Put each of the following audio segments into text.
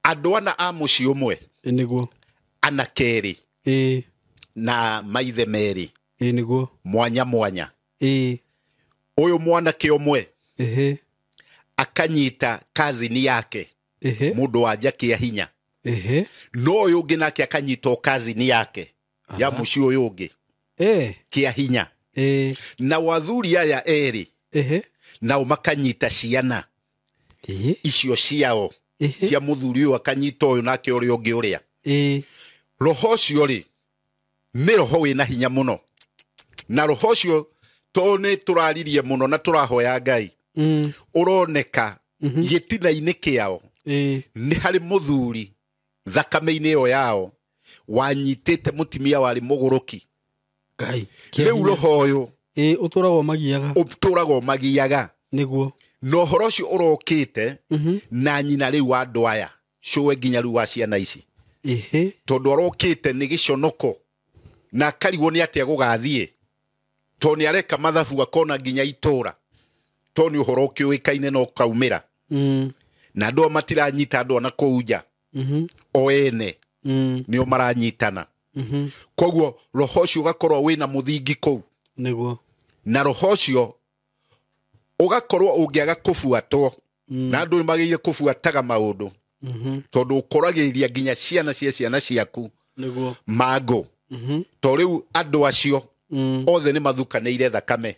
Adwana a muci umwe niguo anakeri na maithe meri niguo mwanya uyu mwanake umwe akanyita kazini yake mundu wanja kia hinya no uyu ungi nake akanyita kazini yake ya muci uyu ungi kia hinya na wathuri aya eri na makanyita ciana icio ciao cia muthuri uyu akanyita uyu nake uri ungi uria roho cio ri ni roho wina hinya muno na roho cio tone turaririe muno na turahoya Ngai uroneka gitina-ini kiao ni hari muthuri thakame-ini yo yao wanyitite mutimia wari muguruki Ngai riu roho uyu uturagwo magiaga niguo no horo cio urokite na nyina riu andu aya cue nginya riu wa ciana ici tondu arokite ni giconoko na karigwo ni atia gugathie to ni areka mathabu akona nginya itura to ni uhoro kiuikaine no kaumira na andu matiranyita andu na kuuja o ene nio maranyitana koguo roho cio ugakorwo wina muthingi kou niguo na roho cio ugakorwo ungiaga kufuatwo na andu magire kufuataga maundu tondu ukoragiria nginya ciana cia ciana ciaku niguo mago to riu andu acio othe ni mathukaneire thakame.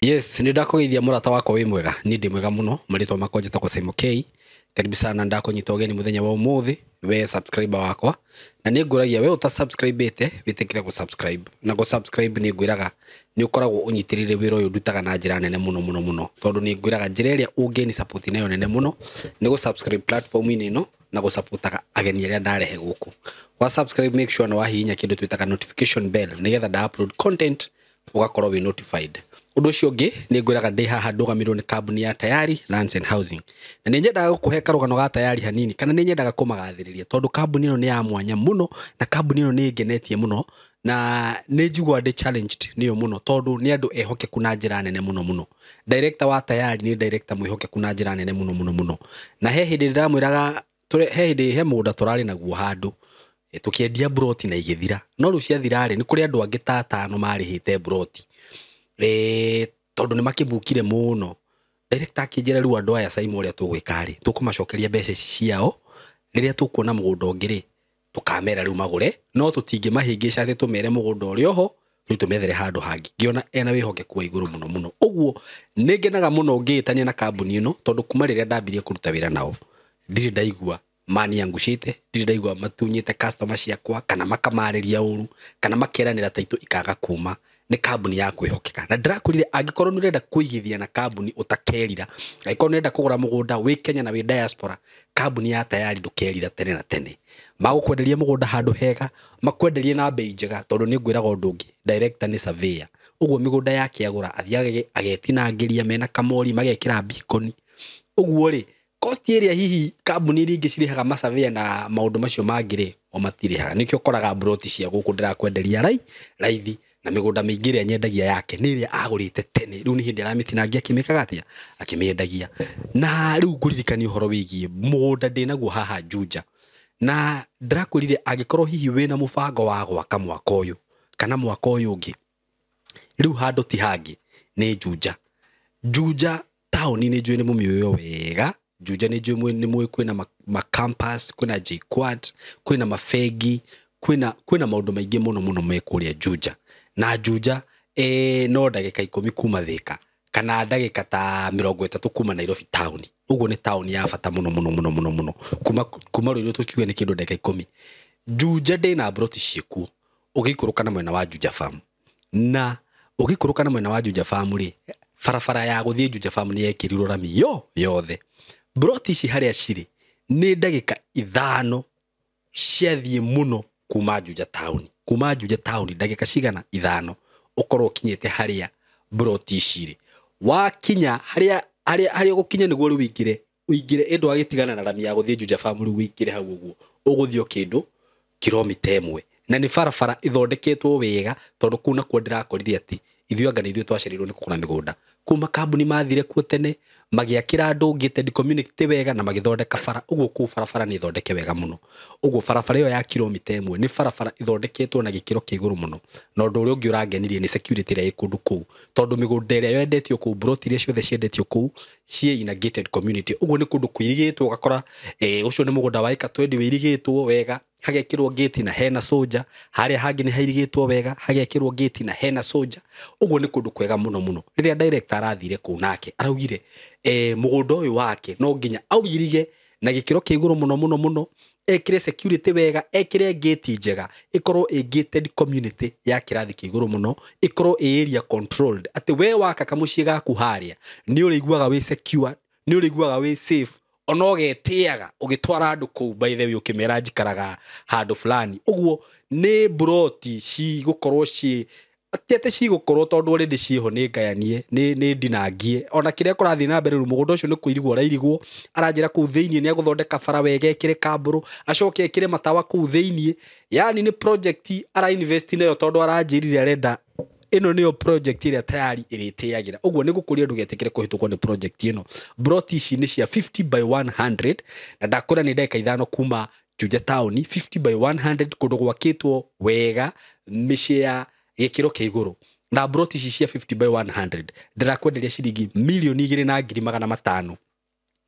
Yes, ni ndakugeithia murata wako wi mwega ni ndi mwega muno maritwa makwa njitagwo Simon K. Karibu sana ndakunyita ugeni muthenya wa umuthi we subscriber wakwa na ni nguragia we uta subscribe witikire ku subscribe na go subscribe ni ngwiraga ni ukoragwo unyitirire wira uyu ndutaga na njira nene muno tondu ni ngwiraga njira iria ungeni support nayo nene muno ni go subscribe platform ini no na go supportaga ageni iria ndarehe guku wa subscribe make sure na wahihinya kindu twitaga notification bell nigetha nda upload content ugakorwo wi notified. Undu ucio ungi ni ngwiraga ndi haha ndugamirwo ni kambuni ya Tayari Lands and Housing na ni nyendaga gukuhe karugano ga Tayari hanini kana ni nyendaga kumagathiriria tondu kambuni ino ni ya mwanya muno na kambuni ino ni ngenetie muno na ni njigwa ndi challenged niyo muno tondu ni andu ehokeku na njira nene muno director wa Tayari ni director mwihokeku na njira nene muno na he hindi ndiramwiraga he hindi he mugunda turari naguo handu tukiendia broti na igithira no ru cia thirari ni kuri andu angi ta 5 marihite broti tondu ni makibukire muno director akijira riu andu aya Simon uria tugwikari tukumacokeria mbeca ciao riria tukuona mugunda ungiri tukamera riu magure no tutinge mahingica ati tumere mugunda urio ho riu tumethere handu hangi ngiona ena wihokeku wa iguru muno uguo ningenaga muno ngitania na kambuni ino tondu kuma riria ndambirie kuruta wira nao ndiri ndaigua mani yangucite ndiri ndaigua matunyite customer ciakwa kana makamariria uru kana makeranira taito ikaga kuma ni kambuni ya kwihokeka na ndirakurire angikorwo nurenda kuigithia na kambuni utakerira angikorwo nurenda kugura mugunda wi Kenya na wi diaspora kambuni ya Tayari ndukerira tene na tene magukwenderia mugunda handu hega makwenderie na bei njega tondu ni ngwiraga undu ungi director ni surveyor uguo migunda yake agura athiage agetinangiria mena kamori magekira bikoni uguo ri cost area hihi kambuni ringi cirihaga masurveyor na maundu macio mangire o matirihaga nikio koraga broti cia guku ndirakwenderia raithi na migunda mingire nyendagia yake ni iria agurite tene riu ni hindi aramitinangia kimikaga atia akimiendagia na riu nguririkani uhoro wigie mugunda ndinaguo haha Juja na ndirakurire agikorwo hihi wina mubango wa gwaka mwaka uyu kana mwaka uyu ungi riu handu ti hangi ni Juja town ni njui ni mumioyo wega Juja ni njui ni mwe kwina ma campus kwina JKUAT kwina mafegi kwina maundu maingi muno mekuria Juja na Juja no ndagika 10 kuma Thika kana ndagika ta 30 kuma Nairobi town uguo ni town ya bata muno kuma rũiru tukiuga ni kindu ndagika 10 Juja ndina broti ciekuo ugikuruka na mwena wa Juja farm na ugikuruka na mwena wa Juja farm ri farafara ya guthie Juja farm ni yekirirwo rami yothe broti ci haria ciri ni ndagika 5 ciathie muno kuma Juja town ndagika cigana 5 ukorwo kinyete haria broti ciri wakinya haria gukinya niguo ri wingire endo agitigana na rami ya guthie Juja farm ri wingire hau uguo uguthio kindu kilomita 1 na ni barabara ithondeketwo wega tondu kuna kwa ndirakorire ati ithuĩ anga nĩ ithuĩ twacerirwo nĩ kũgũra mĩgũnda kuma kambuni mathire kuo tene magĩakĩra andũ gated community wega na magĩthondeka bara ũguo kũu barabara nĩ ithondeke wega mũno ũguo barabara ĩyo ya kilomita 1 nĩ barabara ithondeketwo na gĩkĩro kĩa igũrũ mũno na ũndũ ũrĩa ũngĩ ũrangenirie nĩ security ĩrĩa ĩ kũndũ kũu tondũ mĩgũnda ĩrĩa yendetio kũu broti iria ciothe ciendetio kũu ciĩ ina gated community ũguo nĩ kũndũ kũirigĩtwo ũgakora ũcio nĩ mũgũnda wa ĩka 20 wĩirigĩtwo wega hagekĩrwo gate na hena soldier harĩa hangĩ nĩ hairigĩtwo wega hagekĩrwo gate na hena soldier ũguo nĩ kũndũ kwega mũno mũno rĩrĩa director arathire kũu nake araugire mũgũnda ũyũ wake no nginya aũirige na gĩkĩro kĩa igũrũ mũno mũno mũno ekĩre security wega ekĩre gate njega ĩkorwo ĩ gated community ya kĩrathi kĩa igũrũ mũno ĩkorwo ĩ area controlled atĩ we waka kamũciĩ gaku harĩa nĩ ũrĩiguaga wĩ secure nĩ ũrĩiguaga wĩ safe ona ũgetĩaga ũgĩtwara andũ kũu by the way ũkĩmera njikaraga handũ fulani ũguo nĩ broti cigũkorwo atete cigũkorwo tondũ already ciho nĩ ngayanie nĩ ndinangie ona kĩrĩa kũrathiĩ na mbere mũgũnda ũcio nĩ kũirigwo arairigwo aranjĩra kũu thĩinĩ nĩ agũthondeka bara wega ekĩre kambũrũ acoke ekĩre matawa kũu thĩinĩ yani nĩ project ara invest nayo tondũ aranjĩrire arenda ino niyo project ĩrĩa tayari ĩrĩtĩagĩra ũguo nĩ gũkũria ndũgetĩkĩre kũhĩtũkwo nĩ project ĩno broti ici nĩ cia 50 by 100 na ndakũra nĩ ndeka ithano kuma Juja town 50 by 100 kũndũ gwakĩtwo wega mĩciĩ ya gĩkĩro kĩa igũrũ na broti ici cia 50 by 100 ndirakwenderia ciringi 2,250,000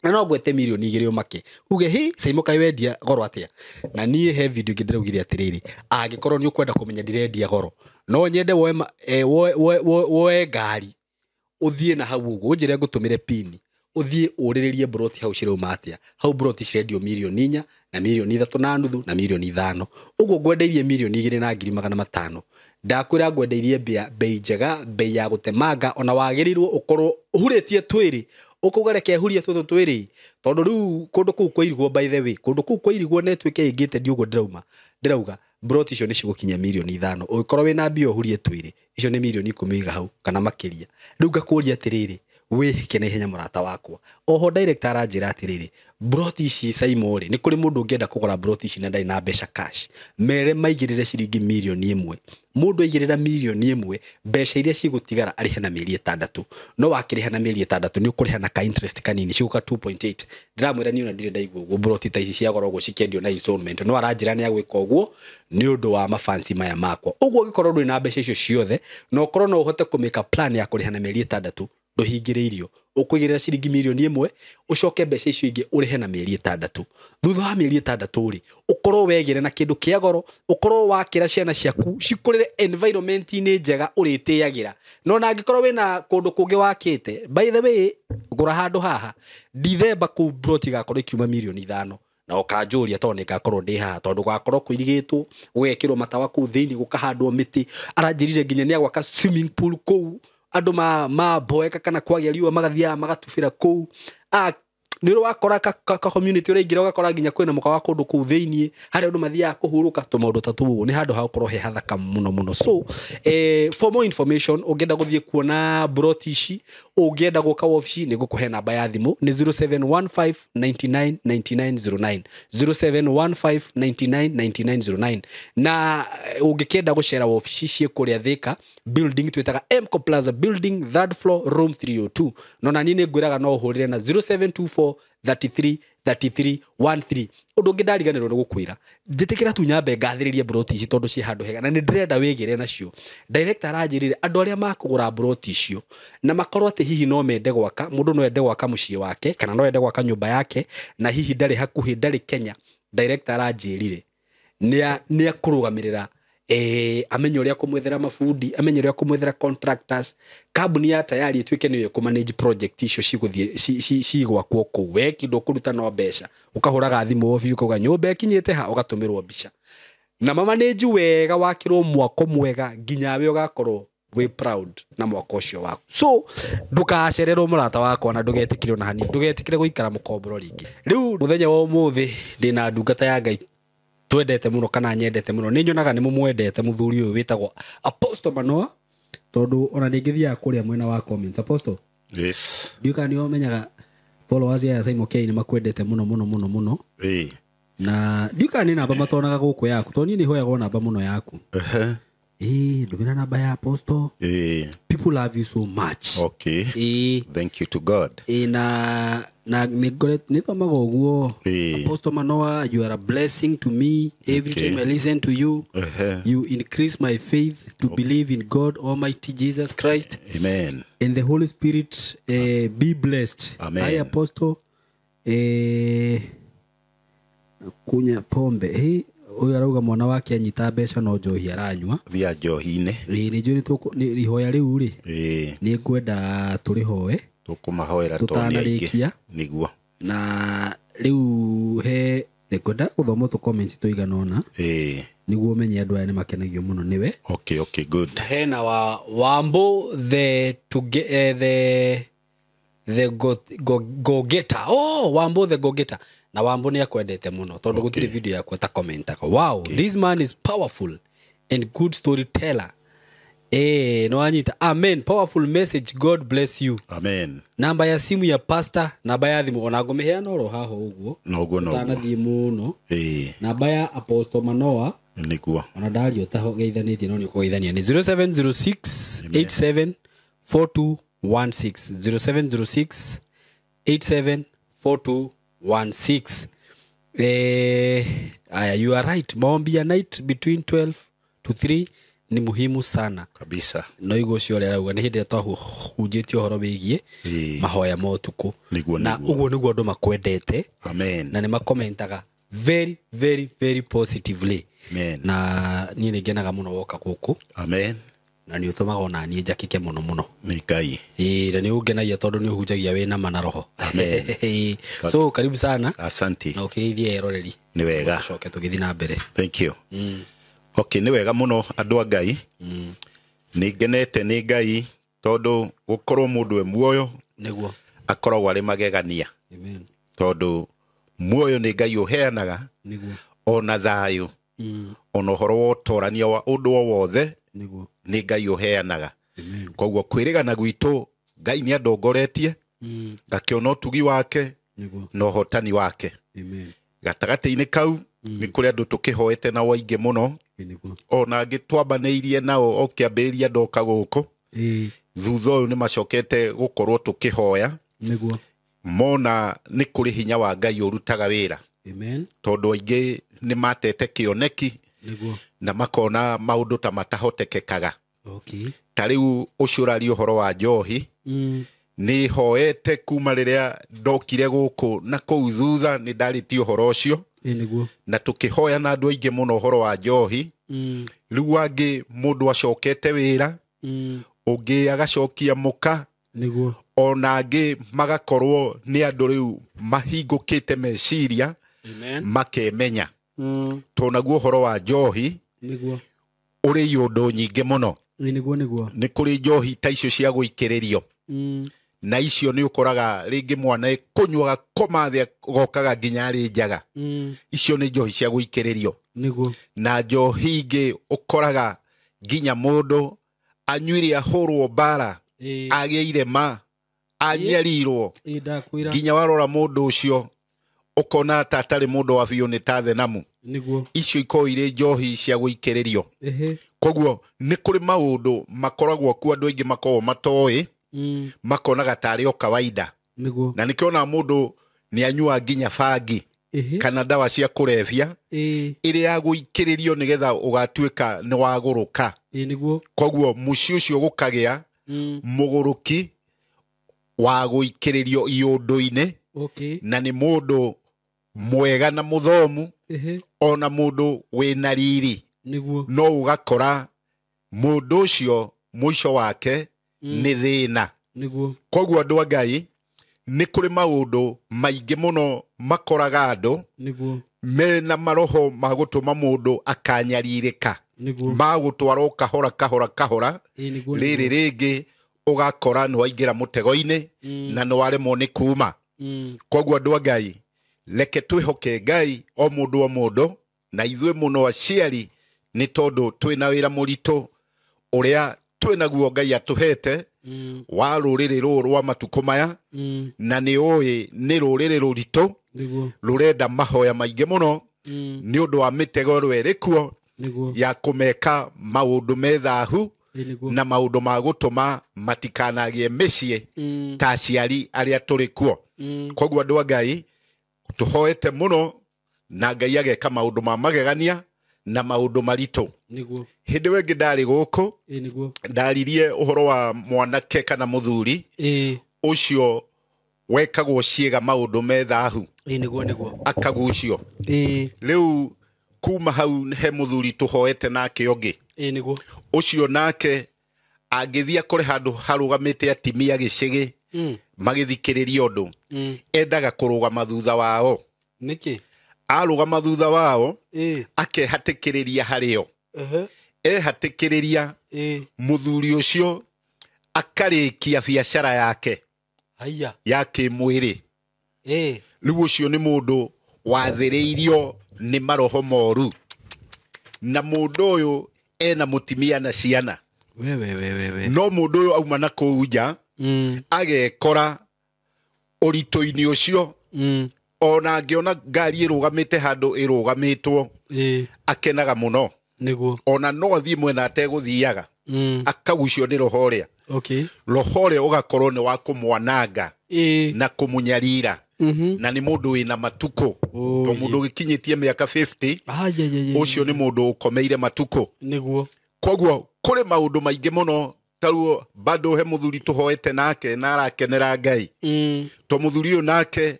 na no gwete 2,000,000 umake uge hi Saimo Kai wendia goro atia na niĩ he video ingĩ ndĩraugire atĩrĩrĩ angĩkorwo nĩ ũkwenda kũmenya ndirendia goro no nyende woe ngari ũthiĩ na hau ũguo ũnjĩre ngũtũmĩre pin ũthiĩ ũrĩrĩrie broti hau cirauma atia hau broti cirendio 4,000,000 na 3,500,000 na 5,000,000 ũguo ngwendeirie 2,250,000 ndakwĩra ngwendeirie bei njega bei ya gũtemanga ona wagĩrĩirwo ũkorwo ũhurĩtie twĩrĩ ũkũgereke huria tũtũ twĩrĩ tondũ rĩu kũndũ kũu kwairigwo by the way kũndũ kũu kwairigwo network ĩngĩte ũguo ndĩrauga broti icio nĩ cigũkinya 5,000,000 ũgĩkorwo wĩna mbia ũhurie twĩrĩ icio nĩ 10,000,000 hau kana makĩria rĩu ngakũria atĩrĩrĩ wĩhike na ihenya mũrata wakwa oho director aranjĩra atĩrĩrĩ broti ici Saimo rĩ nĩ kũrĩ mũndũ ũngĩenda kũgũra broti ici na ndarĩ na mbeca cash mere maigĩrĩre ciringi 1,000,000 mũndũ aigĩrĩra 1,000,000 mbeca iria cigũtigara arĩhe na mĩeri 6 no wakĩrĩha na mĩeri 6 nĩ ũkũrĩha na ka interest kanini ciguka 2.8 ndiramwĩra niĩ ona ndirĩ ndaigua ũguo broti ta ici cia goro ũguo cikendio na installment no aranjĩra nĩ agwĩka ũguo nĩ ũndũ wa mafansi maya makwa ũguo ũgĩkorwo ndũrĩ na mbeca icio ciothe na ũkorwo no ũhote kũmĩka plan ya kũrĩha na mĩeri 6 ndũhingĩrĩirio ũkũigĩrĩra ciringi 1,000,000 ũcoke mbeca icio ingĩ ũrĩhe na mĩeri 6 thutha wa mĩeri 6 rĩ ũkorwo wegĩre na kĩndũ kĩa goro ũkorwo wakĩra ciana ciaku cikũrĩre environment-inĩ njega ũrĩtĩagĩra no na angĩkorwo wĩna kũndũ kũngĩ wakĩte by the way gũra handũ haha December kũu broti gakorwo ikiuma 5,000,000 na ũkanjũria tondũ nĩ ngakorwo ndĩ haha tondũ gakorwo kũirigĩtwo gwekĩrwo matawa kũu thĩinĩ gũkahandwo mĩtĩ aranjĩrire nginya nĩ agwaka swimming pool kũu andũ maboeka kana kwagĩa riũa magathiaga magatubĩra kũu nĩ ũrĩ wakora ka community ũraingĩra ũgakora nginya kwĩna mũka wa kũndũ kũu thĩinĩ harĩa andũ mathiaga kũhurũka tũmaũndũ ta tũu nĩ handũ ha gũkorwo he hathaka mũno mũno so for more information ũngĩenda gũthiĩ kuona broti ici ũngĩenda gũka wabici nĩ ngũkũhe namba ya thimũ nĩ 0715999909 0715999909 na ũngĩkenda gũcera wabici ciĩ kũrĩa Thika building twĩtaga Mco Plaza building 3rd floor room 302 no na niĩ nĩ ngwĩraga no ũhũrĩre na 0724331313 ũndũ ũngĩ ndariganĩrwo nĩ gũkwĩra njĩtĩkĩra tu nyambe ngathĩrĩrie broti ici tondũ ciĩ handũ hega na nĩ ndĩrenda wĩgĩre nacio director aranjĩrĩre andũ arĩa makũgũra broti icio na makorwo atĩ hihi no mende gwaka mũndũ no ende gwaka mũciĩ wake kana no ende gwaka nyũmba yake na hihi ndarĩ hakuhĩ ndarĩ Kenya director aranjĩrire nĩ akũrũgamĩrĩra amenye ũrĩa kũmwethera mabundi amenye ũrĩa kũmwethera contractors kambuni ya tayari ĩtuĩke nĩyo kũmanage project icio cigũthiĩ cigwakwo kũu we kĩndũ kũruta no mbeca ũkahũraga thimũ obici ũkauga nyũmba ĩkinyĩte ha ũgatũmĩrwo mbica na mamanage wega wakĩrwo mwako mwega nginya we ũgakorwo wĩ proud na mwako ũcio waku so ndũkacererwo mũrata wakwa na ndũgetĩkĩre ona hanini ndũgetĩkĩre gũikara mũkomboro rĩngĩ rĩu mũthenya wa ũmũthĩ ndĩna ndungata ya Ngai twendete muno kana nyendete muno nĩ nyonaga nĩ mũmwendete mũthuri ũyũ wĩtagwo Apostle Manoa tondũ ona nĩngĩthiaga kũrĩa mwena wa comments Apostle yes ndiuka nĩ ũmenyaga followers ya Saimo K nĩ makwendete muno muno muno muno Na ndika ni namba matonaga guku yaku to ni hoyaga namba muno yaku. Ndumira namba ya Apostle. People love you so much. Okay. Thank you to God. Na nithomaga uguo. Apostle Manoa, you are a blessing to me every time I listen to you. You increase my faith to believe in God Almighty Jesus Christ. Amen. And the Holy Spirit be blessed. Amen. I Apostle kunya pombe. Uyu arauga mwana wake anyita mbeca no njohi aranywa. Thia njohi-ine. Ni njuri ni rihoya riu ri. Ni ngwenda turihoe. Tukumahoera toni aingi. Niguo. Na riu he ngwenda guthoma tu comment tuiganona. Niguo menye andu aya ni makenagio muno niwe. Okay, good. Hena Wambo the go getter. Wambo the go getter. Na Wambo ni akwendete muno tondu gutiri video yakwa ta commentaga. Wow, this man is powerful and good storyteller. No anyita. Amen. Powerful message. God bless you. Amen. Namba ya simu ya pastor, namba ya thimu ona ngumiheana oro haho uguo. Noguo. Tanathie muno. Namba ya Apostle Manoa. Niguo. Ona dario taho geithanitie no ni kugeithania ni 0706 874216 0706 874216. You are right. Maombi ya night between 12 to 3 ni muhimu sana kabisa. No igo cio ria rauga ni hindi twahu hunjitio horo wigie mahoya motuku na uguo niguo andu makwendete. Amen. Na ni makomentaga very very very positively. Amen. Na ni ngenaga muno woka guku. Amen. Na ni utumaga ona ni njakike muno ni Ngai. Na ni ungenagia tondu ni uhunjagia wina mana roho. Amen. So karibu sana. Asante. Na ukirithie eroreri ni wega coke tugithi na mbere. Thank you. Okay, ni wega muno andu a Ngai. Ni ngenete ni Ngai tondu gukorwo mundu e muoyo niguo akoragwo ari magegania. Amen. Tondu muoyo ni Ngai uheanaga niguo ona thayu ona horo wa utorania wa undu wothe niguo ni Ngai uheanaga. Koguo kwirigana gwitu Ngai ni andongoretie ngakiona utugi wake no hotani wake. Amen. Gatagati-ini kau ni kuri andu tukihoete na waingi muno ona ngitwambaneirie nao okiambiriria ndoka guku thutha uyu ni macokete gukorwo tukihoya niguo mona ni kuri hinya wa Ngai urutaga wira. Amen. Tondu aingi ni matete kioneki niguo na makona maundu ta matahotekekaga. Okay. Tariu ucurari uhoro wa njohi ni hoete kuma riria ndokire guku na kou thutha ni ndariti uhoro ucio niguo na tukihoya na andu aingi muno uhoro wa njohi riu angi mundu acokete wira ungi agacokia muka niguo ona angi magakorwo ni andu riu mahingukite meciria makemenya tonaguo uhoro wa njohi niguo uri yundu nyingi muno niguo ni kuri njohi ta icio cia guikiririo na icio ni ukoraga ringi mwana kunywa koma thia gokaga nginya ri njaga icio ni njohi cia guikiririo niguo na njohi ingi ukoraga nginya mundu anyuire ahurwo bara ageire ma anyerirwo nginya warora mundu ucio ukona tatari mundu wa biu ni tathe namu niguo icio ikoire njohi cia guikiririo. Koguo ni kuri maundu makoragwo ku andu aingi makorwo matoi makonaga tari o kawaida niguo na nikiona mundu ni anyua nginya bangi kana dawa cia kurevia iri ya guikiririo nigetha ugatuika ni waguruka niguo. Koguo muci ucio gukagia muguruki wa guikiririo iundu-ini na ni mundu mwega na muthomu ona mundu wina riri no ugakora mundu ucio mwisho wake ni thina. Koguo andu a Ngai ni kuri maundu maingi muno makoraga andu mena maroho magutuma mundu akanyaririka magutwara kahora riri ringi ugakora ni waingira mutego-ini na ni waremwo ni kuma. Koguo andu a Ngai leke twihoke Ngai o mundu na ithue muno aciari ni tondu twina wira muritu uria twinaguo Ngai atuhete wa ruriri rwa matuko maya na ni oi ni ruriri ruritu rurenda mahoya maingi muno nĩ ũndũ wa mĩtego ĩrĩa ĩrĩkuo ya kũmeka maũndũ methahu na maũndũ ma gũtũma matikanagie mĩciĩ ta aciari arĩa tũrĩ kuo. Koguo andũ a Ngai tũhoete mũno na Ngai ageka maũndũ ma magegania na maũndũ maritũ. Hĩndĩ ĩyo ĩngĩ ndarĩ gũkũ ndaririe ũhoro wa mwanake kana mũthuri ũcio wekagwo ciĩga maũndũ methahu akagucio. Rĩu kuma hau he mũthuri tũhoete nake ũngĩ ũcio nake angĩthia kũrĩ handũ harũgamĩte atimia gĩcĩgĩ magĩthikĩrĩria ũndũ endaga kũrũgama thutha wao. Nĩkĩ? Arũgama thutha wao akehatĩkĩrĩria harĩo. Ehatĩkĩrĩria mũthuri ũcio akarĩkia biacara yake ya kĩmwĩrĩ. Rĩu ũcio nĩ mũndũ wathĩrĩirio nĩ maroho moru, na mũndũ ũyũ ena mũtimia na ciana. No mũndũ ũyũ auma na kũu nja agekora ũritũ-inĩ ũcio, ona angĩona ngari ĩrũgamĩte handũ ĩrũgamĩtwo akenaga mũno. Ona no athiĩ mwena ategũthiaga akagucio nĩ roho ũrĩa. Roho ũrĩa ũgakorwo nĩ wa kũmwananga na kũmũnyarira. Na nĩ mũndũ wĩna matukũ. To mũndũ ũgĩkinyĩtie mĩaka 50 ũcio nĩ mũndũ ũkomeire matukũ. Koguo kũrĩ maũndũ maingĩ mũno taruo bado he mũthuri tũhoete nake na arakenera Ngai. To mũthuri ũyũ nake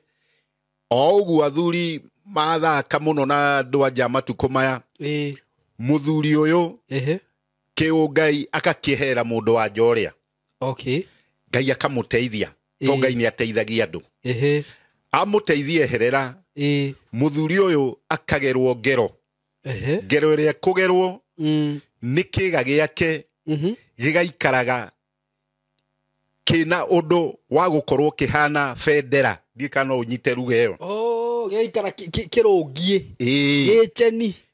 o ũguo athuri mathaka mũno na andũ anja matukũ maya. Mũthuri ũyũ kĩũngai akakĩhera mũndũ wa njorĩa. Ngai akamũteithia. To Ngai nĩ ateithagia andũ. Amũteithie herera. Mũthuri ũyũ akagerwo ngero. Ngero ĩrĩa kũgerwo nĩ kĩĩga gĩake gĩgaikaraga kĩna ũndũ wa gũkorwo kĩhana bendera. Ndiĩ kana ũnyite ruga ĩyo. Gĩgaikara kĩrũngiĩ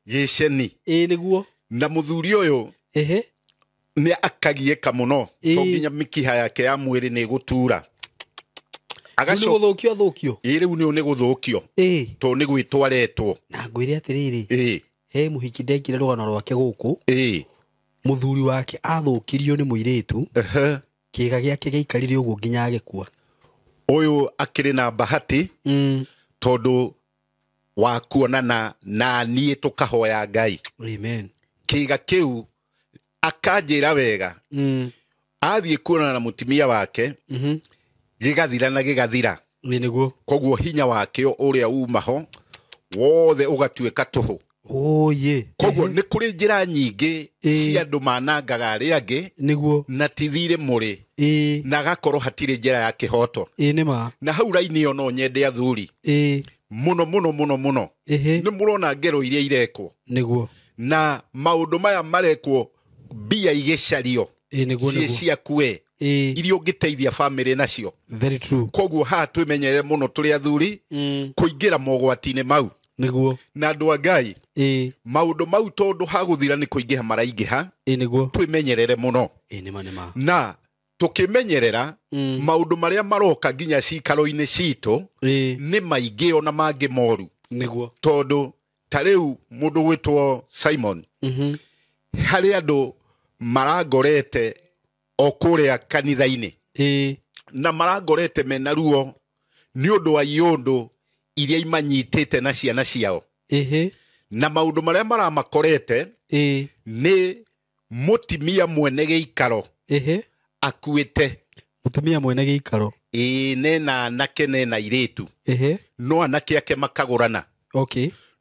gĩceni. Nĩguo. Na mũthuri ũyũ nĩ akagiĩka mũno. To nginya mĩkiha yake ya mwĩrĩ nĩ gũtura. Gũthũkio. Rĩu nĩ gũthũkio. To nĩ gwĩtwaretwo. Na ngwĩre atĩrĩrĩ, he mũhiki ndekire rũgano rwake gũkũ, mũthuri wake athũkirio nĩ mũirĩtu, kĩĩga gĩake gĩaikarire ũguo nginya agĩkua. Ũyũ akĩrĩ na bahati tondũ wa kuonana na niĩ tũkahoya Ngai. Kĩĩga kĩu akanjĩra wega. Athiĩ kuonana na mũtimia wake gĩgathira na gĩgathira. Koguo hinya wake ũrĩa umaho wothe ũgatuĩka tũhũ. Koguo nĩ kũrĩ njĩra nyingĩ cia andũ manangaga arĩa angĩ na tithire mũrĩ na agakorwo hatirĩ njĩra ya kĩhoto. Na hau raini ĩyo no nyende athuri mũno nĩ mũrona ngero iria irekwo na maũndũ maya marekwo mbia igĩcario ciĩ ciakue iria ũngĩteithia bamĩrĩ nacio. Koguo haha twĩmenyere mũno tũrĩ athuri kũingĩra mogwati-inĩ mau. Na andũ a Ngai maũndũ mau tondũ hagũthira nĩ kũingĩha maraingĩha, twĩmenyerere mũno. Na tũkĩmenyerera maũndũ marĩa maroka nginya cikaro-inĩ citũ nĩ maingĩ ona mangĩ moru. Tondũ ta rĩu mũndũ gwĩtwo Simon harĩ andũ marangorete o kũrĩa kanitha-inĩ na marangorete mena ruo nĩ ũndũ wa iũndũ iria imanyitĩte na ciana ciao. Na maũndũ marĩa maramakorete nĩ mũtimia mwene gĩikaro akuĩte. Mũtumia mwene gĩikaro nena anake nena airĩtu, no anake ake makagũrana.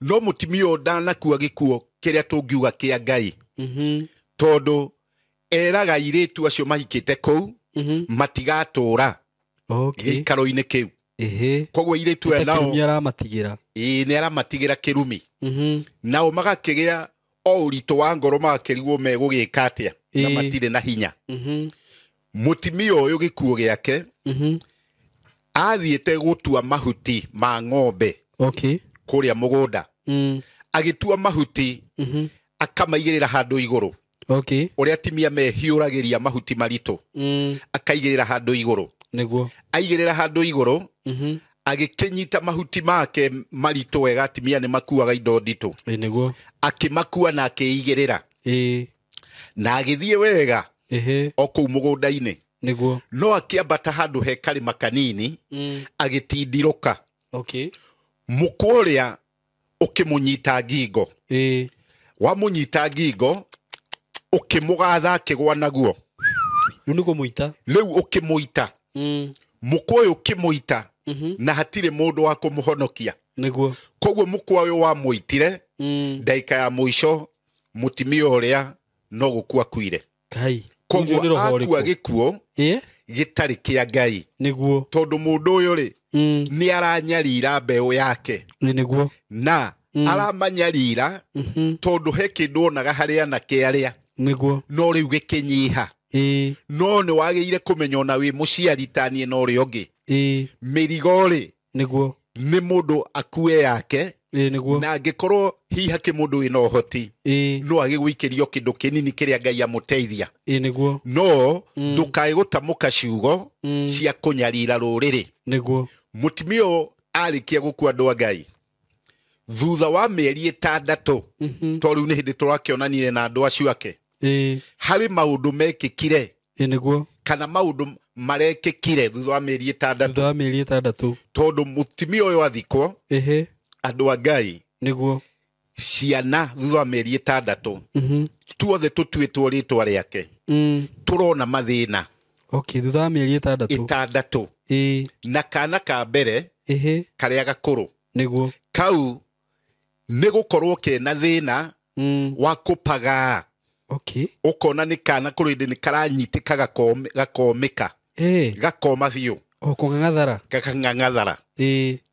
No mũtimia ũyũ ndanakua gĩkuo kĩrĩa tũngiuga kĩa Ngai. Tondũ eraga airĩtu acio mahikĩte kũu matigatũra gĩikaro-inĩ kĩu. Koguo airĩtu aya nao nĩ aramatigĩra kĩrumi. Nao magakĩgĩa o ũritũ wa ngoro magakĩrigwo megũgĩka atĩa na matirĩ na hinya. Mũtimia ũyũ gĩkuo gĩake athiĩte gũtua mahuti ma ng'ombe kũrĩa mũgũnda. Agĩtua mahuti akamaigĩrĩra handũ igũrũ. Ũrĩa atimia mehiũragĩria mahuti maritũ akaigĩrĩra handũ igũrũ. Aigĩrĩra handũ igũrũ agikinyita mahuti make marito wega atimia ni makuaga indo ndito niguo akimakua na akiigirira na agithie wega o kuu mugunda-ini niguo no akiambata handu he karima kanini agitindiruka mukuria ukimunyita ngingo wamunyita ngingo ukimugatha akigwa naguo riu ukimuita mukwa uyu ukimuita na hatire mundu wa kumuhonokia niguo koguo mukwa uyu wamuitire ndaika ya muico mutimia uria no gukua kuire koguo akua gikuo gitari kia Ngai niguo tondu mundu uyu ri ni aranyarira mbeu yake niguo na aramanyarira tondu he kindu onaga haria na kiaria niguo no riu gikinyiha no ni wagirire kumenya ona wi muciari tanie no ri ongi mirigo ri niguo ni mundu akue yake niguo na angikorwo hiha ki mundu wina uhoti no agigwikirio kindu kinini kiria Ngai amuteithia niguo no ndukae gutamuka ciugo cia kunyarira ruriri niguo mutimio arikia gukua andu a Ngai thutha wa mieri 6 to riu ni hindi turakionanire na andu acio ake hari maundu mekikire niguo kana maundu marekikire thutha wa mieri 6 tondu mutimio uyu athikwo andu a Ngai niguo ciana thutha wa mieri 6 tuothe tutuitwo ritwa riake turona mathina thutha wa mieri 6 na kana ka mbere karia gakuru niguo kau ni gukorwo kena thina wa kupaga ukona ni kana kurinde ni karanyitika gakomeka gakoma biu gakang'ang'athara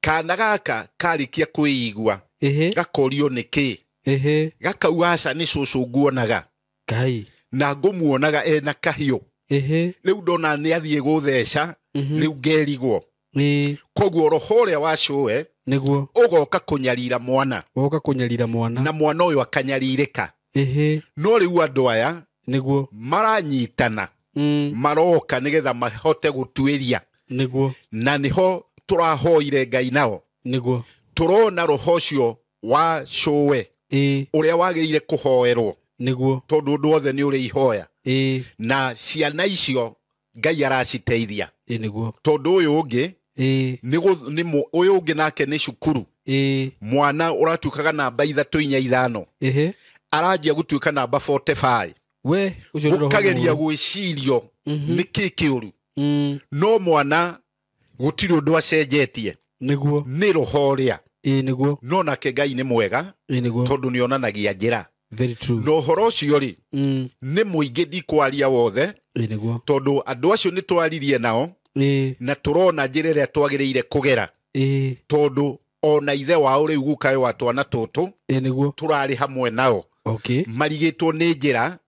kana gaka karikia kwĩigua gakorio niki gakauga aca ni cucu nguonaga na ngumuonaga ena kahiu riu ndona ni athie gutheca riu ngerigwo koguo roho uria wacuwe niguo ugoka kunyarira mwana na mwana uyu akanyaririka no riu andu aya niguo maranyitana maroka nigetha mahote gutuiria niguo na niho turahoire Ngai nao niguo turona roho ucio wa cuwe uria wagirire kuhoerwo niguo tondu undu wothe ni uri ihoya na ciana icio Ngai araciteithia niguo tondu uyu ungi uyu ungi nake ni cukuru mwana uratuikaga namba 3-4-5 aranjia gutuika namba 45 ukageria gwicirio niki kiuru no mwana gutiri undu acenjetie niguo ni roho ria niguo no nake Ngai ni mwega tondu ni onanagia njira very true no horo ucio ri ni muingi ndikwaria wothe niguo tondu andu acio ni twaririe nao na turona njira ria twagiriire kugera tondu ona ithe wao riu gukayo wa twana tutu niguo turari hamwe nao marigitwo ni njira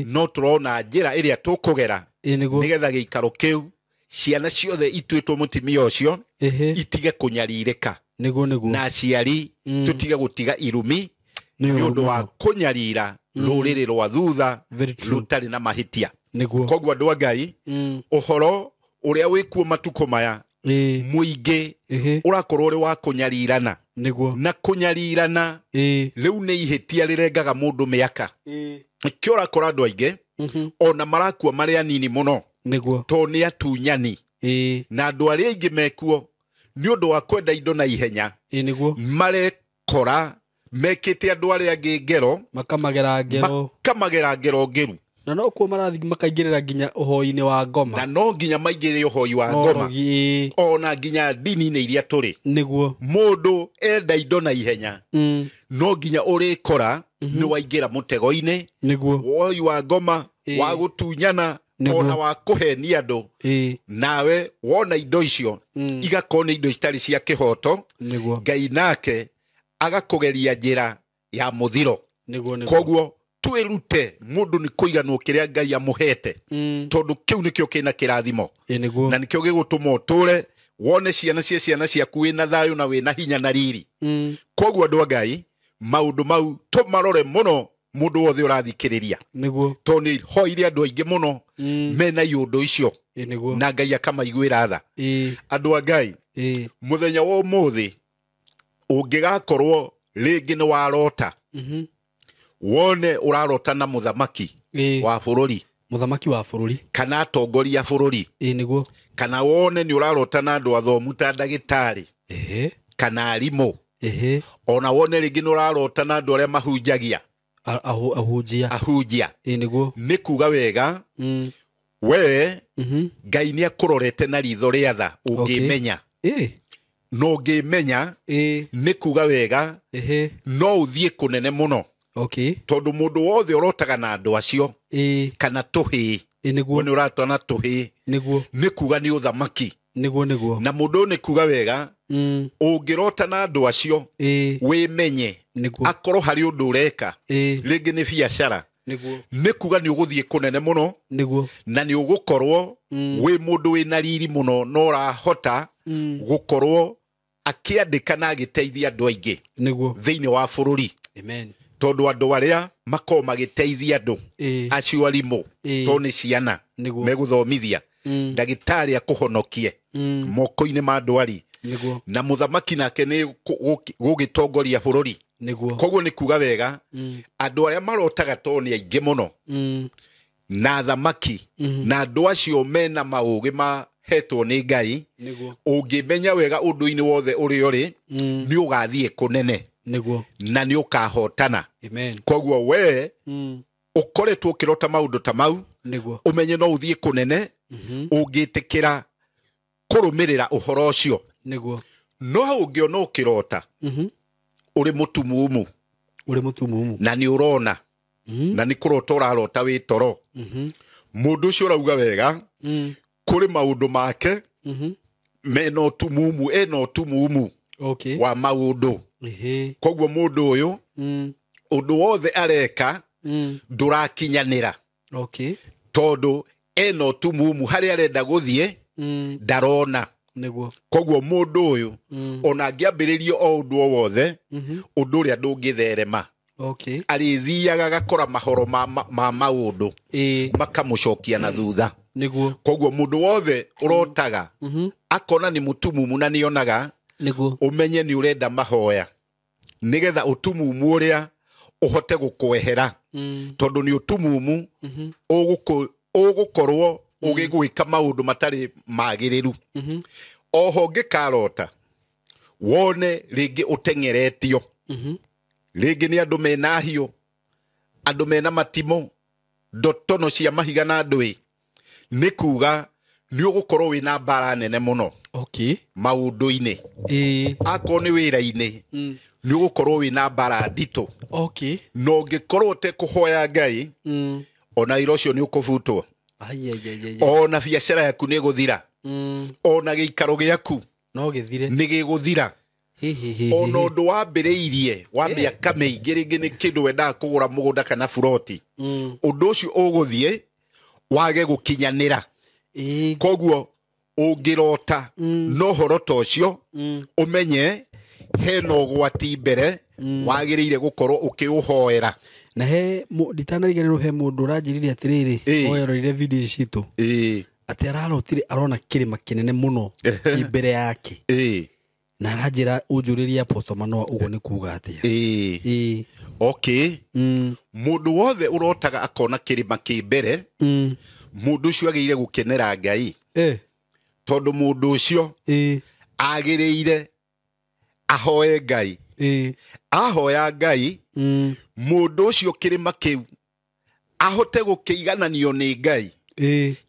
no turona njira iria tukugera nigetha giikaro kiu ciana ciothe ituitwo mutimia ucio itige kunyaririka na aciari tutige gutiga irumi ni undu wa kunyarira ruriri rwa thutha rutari na mahitia koguo andu a Ngai uhoro uria wikuo matuko maya muingi urakorwo uri wa kunyarirana na kunyarirana riu ni ihitia rirengaga mundu miaka ikio urakora andu aingi ona marakua mari anini muno to ni atunyani na andu aria aingi mekuo ni undu wa kwenda indo na ihenya marekora mekite andu aria angi ngero makamagera ngero ngeru na no kuo marathi makaingirira nginya uhoi-ini wa ngoma na no nginya maingirire uhoi wa ngoma ona nginya dini ni iria turi niguo mundu enda indo na ihenya no nginya urikora ni waingira mutego-ini niguo uhoi wa ngoma wa gutunyana ona wa kuhenia andu nawe wona indo icio igakona indo citari cia kihoto Ngai nake agakugeria njira ya muthiro koguo twirute mundu ni kuiganwo kiria Ngai amuhete tondu kiu nikio kina kirathimo na nikio gigutuma uture wone ciana ciaku wina thayu na wina hinya na riri koguo andu a Ngai maundu mau tumarore muno mundu wothe urathikiriria tondu ni hoire andu aingi muno mena iundu icio na Ngai akamaiguira tha andu a Ngai muthenya wa umuthi ungigakorwo ringi ni warota wone urarota na muthamaki wa bururi kana atongoria bururi niguo kana wone ni urarota na andu athomu ta ndagitari kana arimu ona wone ringi ni urarota na andu aria mahunjagia ahunjia niguo ni kuga wega we Ngai ni akurorete na ritho ria tha ungimenya no ngimenya ni kuga wega no uthie kunene muno tondu mundu wothe urotaga na andu acio kana tuhi niguo ni uratona tuhi niguo ni kuga ni uthamaki niguo na mundu ni kuga wega ungirota na andu acio wimenye akorwo hari undu ureka ringi ni biacara ni kuga ni uguthie kunene muno na ni ugukorwo wi mundu wina riri muno no urahota gukorwo akiandika na agiteithia andu aingi thiini wa bururi tondu andu aria mako magiteithia andu acio arimu to ni ciana meguthomithia ndagitari akuhonokie moko-ini ma andu ari na muthamaki nake ni gugitongoria bururi koguo ni kuga wega andu aria marotaga to ni aingi muno na thamaki na andu acio mena maugi mahetwo ni Ngai ungimenya wega undu-ini wothe uri uri ni ugathie kunene na ni ukahotana koguo we ukoretwo ukirota maundu ta mau umenye no uthie kunene ungitikira kurumirira uhoro ucio no ungiona ukirota uri mutumumu na ni urona na ni kurota urarota wi toro mundu ucio urauga wega kuri maundu make mena utumumu ena utumumu wa maundu koguo mundu uyu undu wothe areka ndurakinyanira tondu ena utumumu hari arenda guthie ndarona koguo mundu uyu ona angiambiririo o undu wothe undu uria ndungitherema arithiaga gakora mahoro ma maundu makamucokia na thutha koguo mundu wothe urotaga akona ni mutumumu na nionaga umenye ni urenda mahoya nigetha utumumu uria uhote gukwehera tondu ni utumumu ugukorwo ugigwika maundu matari magiriru oho ngikarota wone ringi uteng'eretio ringi ni andu mena hiu andu mena matimo ndotono cia mahiga na ndui ni kuga ni ugukorwo wina mbara nene muno maundu-ini ako ni wira-ini ni ugukorwo wina mbara ndito no ngikorwo te kuhoya Ngai ona ira ucio ni ukubutwo ona biacara yaku ni guthira ona giikaro giaku no githire ni giguthira ona undu wambiriirie wa miaka miingi ringi ni kindu wendaga kugura mugunda kana buroti undu ucio uguthie wage gukinyanira koguo ungirota no horo ta ucio umenye hena ugwati mbere wagiriire gukorwo ukiuhoera na he nditanariganirwo he mundu uranjirire atiriri oyerorire video citu ati ararotire arona kirima kinene muno imbere yake na aranjira unjuriria Apostle Manoa ugo ni kuga atia okay mundu wothe urotaga akona kirima kimbere mundu ucio agiire gukenera Ngai tondu mundu ucio agiriire ahoe Ngai ahoya Ngai mundu ucio kirima kiu ahote gukiigananio ni Ngai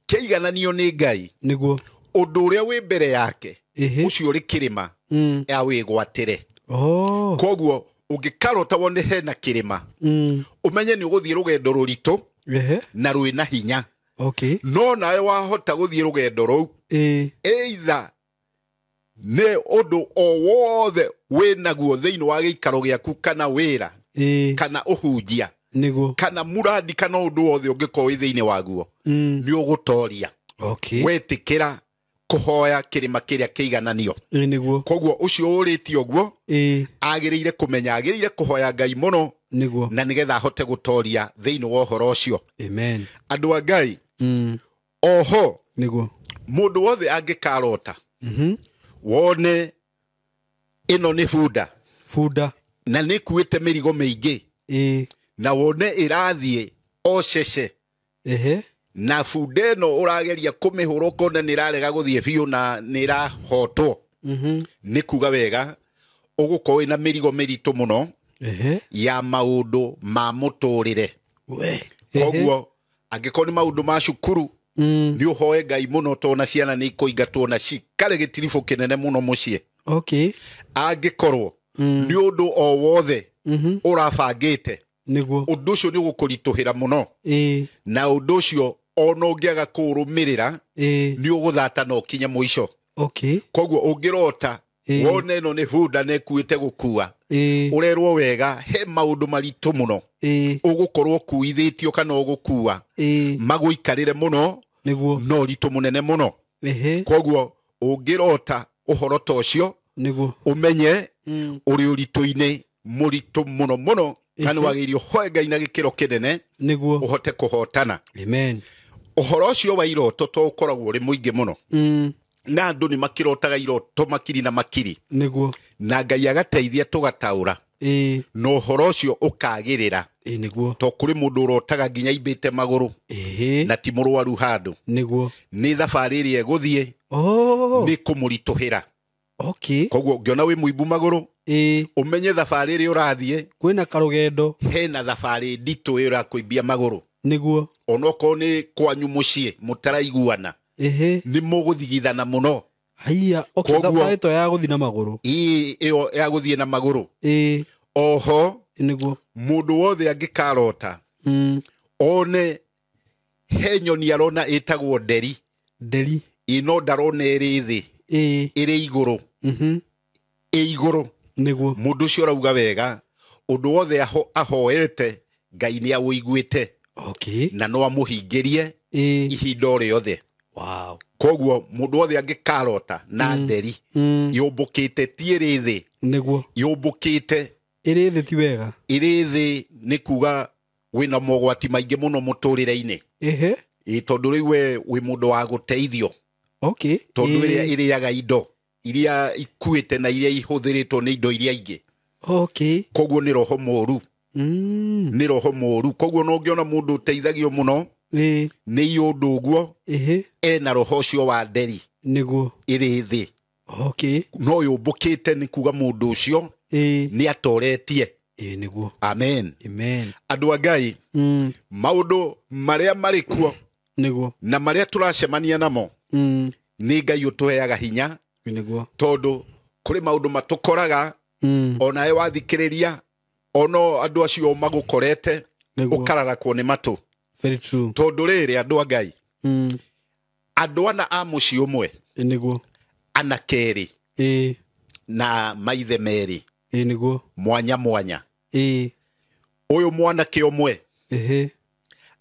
kiigananio ni Ngai niguo undu uria wi mbere yake ucio uri kirima ya wigwatire koguo ungikarota wone hena kirima umenye ni uguthie rugendo ruritu na rwina hinya no nawe wahota guthie rugendo rou either ne undu o wothe winaguo thiini wa giikaro giaku kana wira kana uhunjia kana muradi kana undu wothe ungikorwo thiini waguo ni ugutoria wetikira kuhoya kirima kiria kiigananio koguo ucio uritio guo agiriire kumenya agiriire kuhoya Ngai muno na nigetha ahote gutoria thiini wa horo ucio andu a Ngai oho mundu wothe angikarota wone ino ni bunda na nĩ kuĩte mĩrigo mĩingĩ na wone ĩrathiĩ ocece na bunda ĩno ũrageria kũmĩhũra ũkona nĩ ĩrarega gũthiĩ biũ na nĩ ĩrahotwo nĩ kuga wega ũgũkorwo na mĩrigo mĩritũ mũno ya maũndũ ma mũtũrĩre. Koguo angĩkorwo nĩ maũndũ ma cukuru nĩ ũhoe Ngai mũno tona ciana nĩ ikũingatwo na cikare gĩtiribũ kĩnene mũno mũciĩ. Angĩkorwo nĩ ũndũ o wothe ũrabangĩte ũndũ ũcio nĩ ũgũkũritũhĩra mũno na ũndũ ũcio ona ũngĩaga kũrũmĩrĩra nĩ ũgũthata na ũkinye mũico. Koguo ũngĩrota wone ĩno nĩ bunda na ĩkuĩte gũkua ũrerwo wega he maũndũ maritũ mũno ũgũkorwo kuithĩtio kana ũgũkua magũikarĩre mũno na ũritũ mũnene mũno. Koguo ũngĩrota ũhoro ta ũcio ũmenye ũrĩ ũritũ-inĩ mũritũ mũno mũno kana wagĩrĩire ũhoe Ngai na gĩkĩro kĩnene ũhote kũhotana. Ũhoro ũcio wa iroto to ũkoragwo ũrĩ mũingĩ mũno na andũ nĩ makĩrotaga iroto makiri na makiri na Ngai agateithia tũgataũra na ũhoro ũcio ũkagĩrĩra to kũrĩ mũndũ ũrotaga nginya imbĩte magũrũ na ti mũrwaru handũ nĩ thabarĩ ĩrĩa egũthiĩ nĩ kũmũritũhĩra. Koguo ũngĩona wĩ mũimbu magũrũ ũmenye thabarĩ ĩrĩa ũrathiĩ kwĩna karũgendo hena thabarĩ nditũ ĩyo ĩrakũimbia magũrũ onokorwo nĩ kwanyu mũciĩ mũtaraiguana nĩ mũgũthigithana mũno. Thabarĩ to ya gũthiĩ na magũrũ ĩyo ya gũthiĩ na magũrũ. Oho mũndũ wothe angĩkarota one he nyoni arona ĩtagwo nderi ino ndarona ĩrĩ thĩ ĩrĩ igũrũ igũrũ mũndũ ũcio arauga wega ũndũ wothe ahoete Ngai nĩ awũiguĩte na no amũhingĩrie ihinda o rĩothe. Koguo mũndũ wothe angĩkarota na nderi yũmbũkĩte ti ĩrĩ thĩ yũmbũkĩte ĩrĩ thĩ ti wega ĩrĩ thĩ nĩ kuga wĩna mogwati maingĩ mũno mũtũrĩre-inĩ tondũ rĩu we wĩ mũndũ wa gũteithio tondũ ĩrĩa ĩrĩaga indo iria ikuĩte na iria ihũthĩrĩtwo nĩ indo iria ingĩ. Koguo nĩ roho mũru nĩ roho mũru. Koguo no ngĩona mũndũ ũteithagio mũno nĩ yũndũ ũguo ena roho ũcio wa nderi ĩrĩ thĩ no yũmbũkĩte nĩ kuga mũndũ ũcio nĩ atoretie. Amen. Andũ a Ngai maũndũ marĩa marĩ kuo na marĩa tũracemania namo nĩ Ngai ũtũheaga hinya tondũ kũrĩ maũndũ matũkoraga onawe wathikĩrĩria ono andũ acio magũkorete ũkararakwo nĩ matũ. Tondũ rĩrĩ andũ a Ngai andũ ana a mũciĩ ũmwe ana kerĩ na maithe merĩ mwanya mwanya ũyũ mwanake ũmwe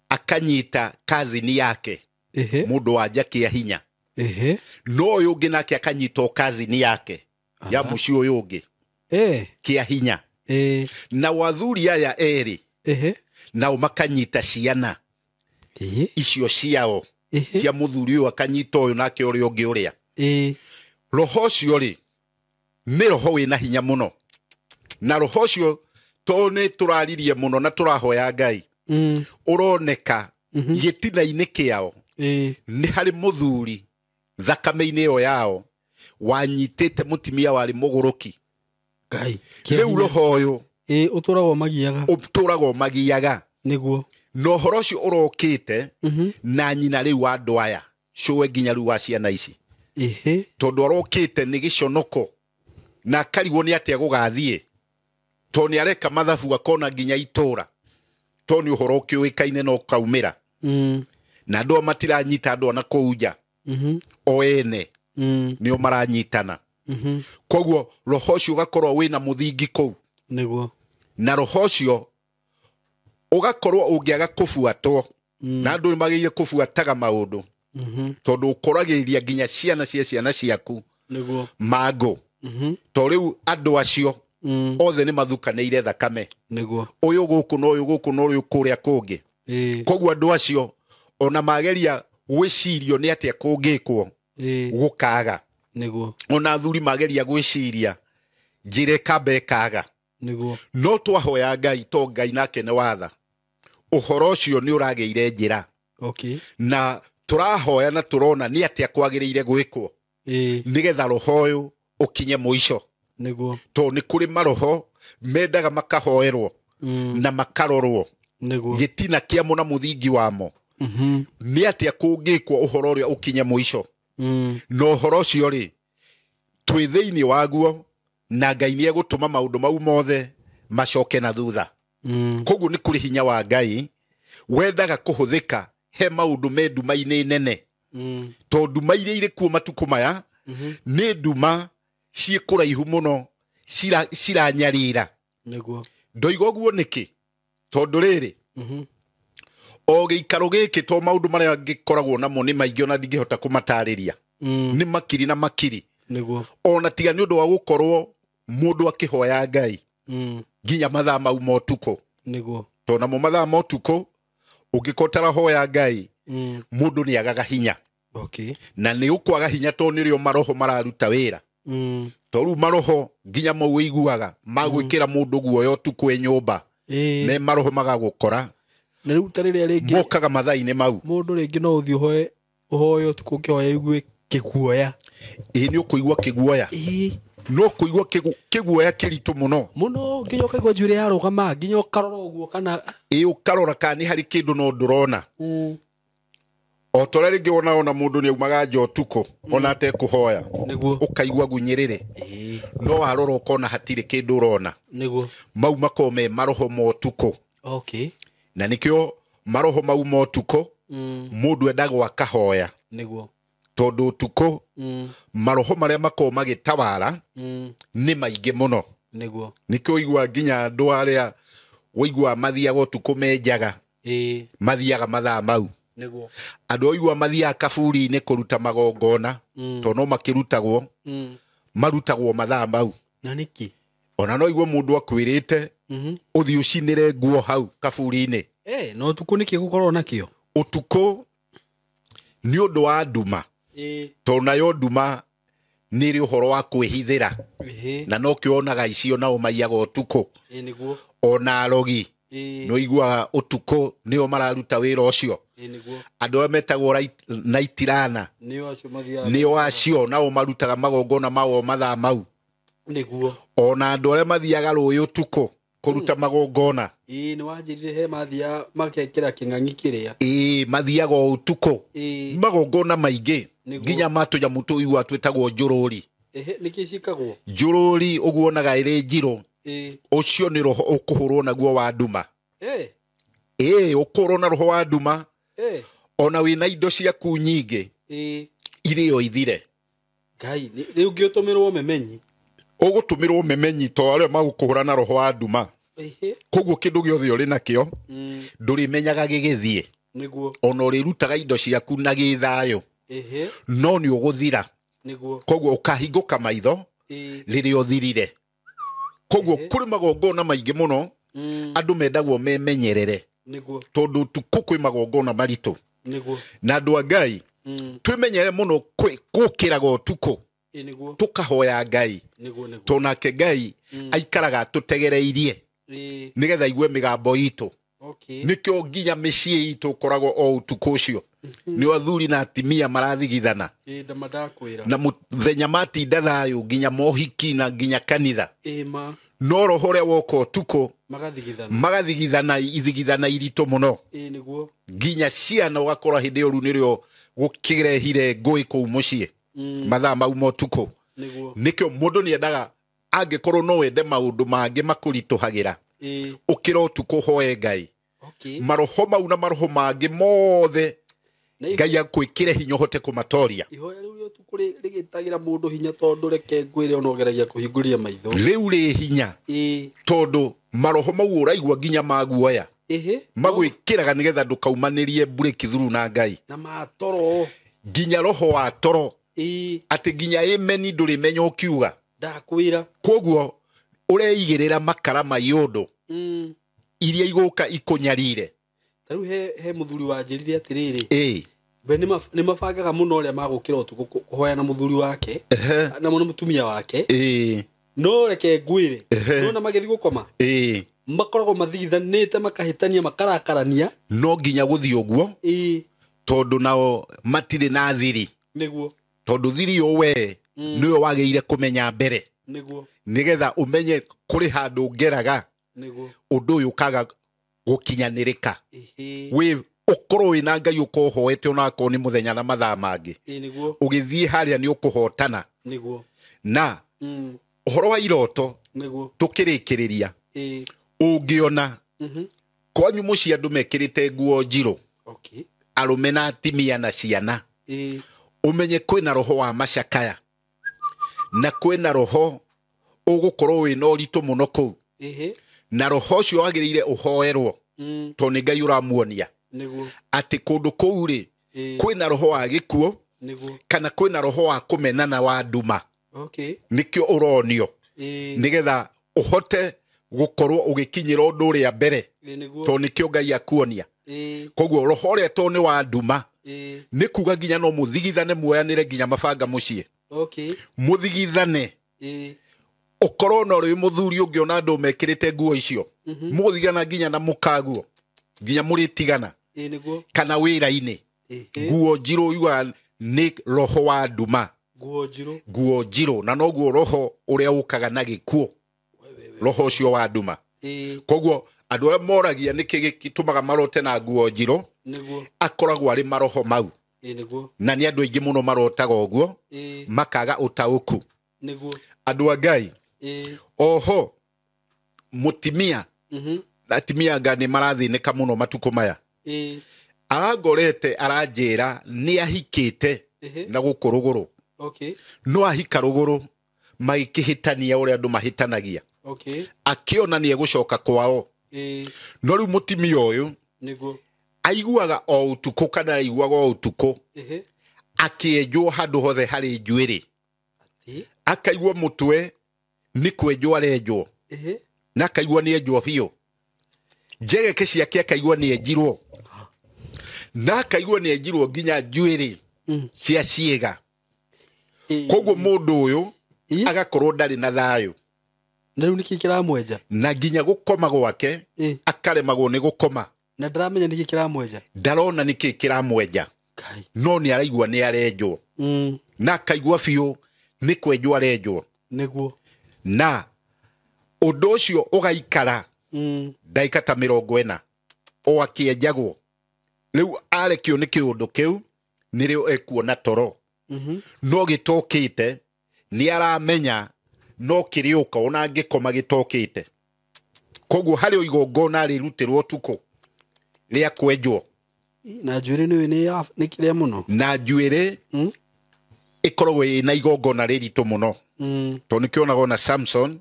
akanyita kazini yake mũndũ wanja kĩa hinya no ũyũ ũngĩ nake akanyita kazini yake ya mũciĩ ũyũ ũngĩ kĩa hinya na wathuri aya erĩ nao makanyita ciana icio ciao cia mũthuri ũyũ akanyita ũyũ nake ũrĩa ũngĩ ũrĩa. Roho ũcio rĩ nĩ roho wĩna hinya mũno na roho ũcio to nĩ tũraririe mũno na tũrahoya Ngai ũroneka gĩtina-inĩ kĩao nĩ harĩ mũthuri thakame-inĩ ĩyo yao wanyitĩte mũtimia warĩ mũgũrũki. Rĩu roho ũyũ ũtũragwo magiaga na ũhoro ũcio ũrokĩte na nyina rĩu wa andũ aya cũwe nginya rĩu wa ciana ici tondũ arokĩte nĩ gĩconoko na akarigwo nĩ atĩa gũgathiĩ to nĩ areka mathabu akona nginya itũra to nĩ ũhoro ũkĩũĩkaine na ũkaumĩra na andũ matiranyita andũ ana kũu nja o ene nĩo maranyitana. Koguo roho ũcio ũgakorwo wĩna mũthingi kũu na roho ũcio ũgakorwo ũngĩaga kũbuatwo na andũ nĩ magĩrĩire kũbuataga maũndũ tondũ ũkoragĩrĩria nginya ciana cia ciana ciaku mangũ to rĩu andũ acio othe nĩ mathukanĩire thakame ũyũ gũkũ na ũyũ gũkũ na ũyũ kũrĩa kũngĩ. Koguo andũ acio ona mageria gwĩcirio nĩ atĩa kũngĩkwo gũkaga niguo ona athuri mageria gwiciria njire kambekaga niguo no twahoya Ngai to Ngai nake ne watha uhoro ucio ni urageire njira okay na turahoya na turona ni atia kwagiriire gwikwo nigetha roho uyu ukinye muico niguo to ni kuri maroho mendaga makahoerwo na makarorwo niguo gitina kia muna muthingi wamo ni atia kungikwo uhoro uria ukinye muico no uhoro ucio ri twi thiini waguo na Ngai ni egutuma maundu mau mothe macoke na thutha koguo ni kuri hinya wa Ngai wendaga kuhuthika he maundu me nduma-ini nene to nduma iria iri kuo matuku maya ni nduma ciikuraihu muno ciranyarira niguo ndoiga uguo niki tondu riri o giikaro giki to maundu maria ngikoragwo namo ni maingi ona ndingihota kumatariria ni makiri na makiri niguo ona tiga ni undu wa gukorwo mundu akihoya Ngai nginya mathaa mau motuko niguo to na mo mathaa motuko ungikotara hoya Ngai mundu ni agaga hinya okay na ni ukwaga hinya to nirio maroho mararuta wira to ru maroho nginya mau wiguaga magwikira mundu guoyo tuku nyumba me maroho magagukora na riu tarire ringi mokaga mathaa-ini mau mundu ringi no uthi uhoyo tuku kioya igwe kiguoya ni ukuigwa kiguoya no kuigwa kiguoya kiritu muno nginya ukaigwa njwire yarugama nginya ukarora uguo kana ukarora kana ni hari kindu no ndurona o tore ringi ona mundu ni aumaga nja utuku ona ate kuhoya niguo ukaigwa gunyirire no warora ukona hatire kindu urona niguo mau makome maroho motuku okay na nikio maroho mau motuku mundu endagwo akahoya niguo tondu utuku maroho maria mako magitawara ni maingi muno niguo nikio igwa nginya andu aria woigwa mathiaga utuku menjaga mathiaga mathaa mau niguo andu oigwa mathiaga kaburi-ini kuruta magongona to no makirutagwo marutagwo mathaa mau na niki ona no igwa mundu akwirite uthi ucinire nguo hau kaburi-ini no utuku niki gukorwo nakio utuku ni undu wa nduma to nayo nduma ni ri uhoro wa kwihithira na no kionaga icio na umaiyaga utuku niguo ona arogi no igwa utuku nio mararuta wira ucio niguo andu aria metagwo naitirana nio acio nao marutaga magongona mao mathaa mau niguo ona andu aria mathiaga rũĩ utuku kuruta magongona ni wanjirire he mathia makekira king'ang'i kiria mathiaga utuku magongona maingi nginya matujamu tuigwa twetagwo njururi niki cikagwo njururi uguonaga iri njiro ucio ni roho ukuhurwo naguo wa nduma ukurwo na roho wa nduma ona wina indo ciaku nyingi irio ithire Ngai riu ngiutumirwo memenyi ugutumirwo memenyi to aria magukuhura na roho wa nduma koguo kindu giothe uri nakio ndurimenyaga gigithie niguo ona urirutaga indo ciaku na githayo no ni uguthira niguo koguo ukahinguka maitho riria uthirire koguo kuri magongona maingi muno andu mendagwo memenyerere niguo tondu tuku kwi magongona maritu niguo na andu a Ngai twimenyere muno gukiraga utuku niguo tukahoya Ngai niguo to nake Ngai aikaraga tutegereirie nigetha igue migambo itu nikio nginya micii itu koragwo o utuku ucio ni athuri na atimia marathigithana na muthenya matinda thayu nginya mohiki na nginya kanitha no roho uria woka utuku magathigithana ithigithana iritu muno niguo nginya ciana ugakora hindi uru nirio gukirehire ngui kuu mucii mathaa mau motuku nikio mundu ni endaga angikorwo no wende maundu mangi makurituhagira ukira utuku hoye Ngai maroho mau na maroho mangi mothe Ngai akwikire hinya hote kumatoria ihoya riu utuku rigitagira mundu hinya tondu reke ngwire onogeragia kuhinguria maitho riu ri hinya tondu maroho mau uraigwa nginya maguoya magwikiraga nigetha ndukaumanirie breakthrough na Ngai na matoro nginya roho wa toro ati nginya emeni ndurimenya ukiuga ndakwira koguo ureigirira makara mayundu iria iguka ikunyarire taru he muthuri wanjirire atiriri be ni mabangaga muno uria magukira utuku kuhoya na muthuri wake na muno mutumia wake no reke ngwire no na magithi gukoma makoragwo mathithanite makahitania makarakarania no nginya guthi uguo tondu nao matire na thiri niguo tondu thiri yo we niwe wageire kumenya mbere niguo nigetha umenye kuri handu ngeraga niguo undu uyu kaga gukinyanirika we ukorwo wina Ngai ukohoete onako ni muthenya na mathaa mangi niguo ugithie haria ni ukuhotana niguo na uhoro wa iroto niguo tukirikiriria ungiona kwanyu muci andu mekirite nguo njiro okay arume na atimia na ciana umenye kwina roho wa macakaya na kwina roho ugukorwo wina uritu muno ku na roho ucio wagirire uhoerwo to ni Ngai uramuonia niguo ati kundu kuu ri kwina roho wa gikuo niguo kana kwina roho wa kumenana wa nduma okay nikio uronio nigetha uhote gukorwo ugikinyira undu uria mbere to nikio Ngai akuonia koguo roho uria to ni wa nduma ni kuga nginya no muthigithane muoyanire nginya mabanga mucie okay muthigithane ukorwo no ri muthuri ungiona andu mekirite nguo icio muthigana nginya na mukaguo nginya muritigana niguo kana wira-ini nguo njiro yuga ni roho wa nduma nguo njiro na no guo roho uria ukaga na gikuo roho ucio wa nduma koguo andu aria moragia niki gitumaga marote na nguo njiro niguo akoragwo ari maroho mau niguo na ni andu aingi muno marotaga uguo makaga utauku niguo andu a Ngai oho mutimia atimia ngani marathinika muno matuko maya arangorete aranjira ni ahikite na gukuruguru okay no ahika ruguru magikihitania uria andu mahitanagia okay akiona ni egucoka kwao no riu mutimia uyu niguo aiguaga o utuko kana aiguaga o utuko akienjwo handu hothe hari njuiri akaigua mutwe ni kwenjwo arenjwo na akaigua ni enjwo biu njegeke ciake akaigua ni enjirwo na akaigua ni enjirwo nginya njuiri cia ciega koguo mundu uyu agakorwo ndari na thayu na riu niki kiramwenja na nginya gukoma gwake akaremagwo ni gukoma na ndaramenya niki kiramwenja ndarona niki kiramwenja no ni araigua ni arenjwo na akaigua biu ni kwenjwo arenjwo niguo na undu ucio ugaikara ndaika ta 40 o akienjagwo riu arekio ni kiundu kiu ni rio ekuona toro no gitokite ni aramenya no kiriuka ona ngikoma gitokite koguo hari o igongona rirutirwo tuko ria kwenjwo na njuiri ni kiria muno na njuiri ikoragwo na igongona riritu muno to nikionaga na Samson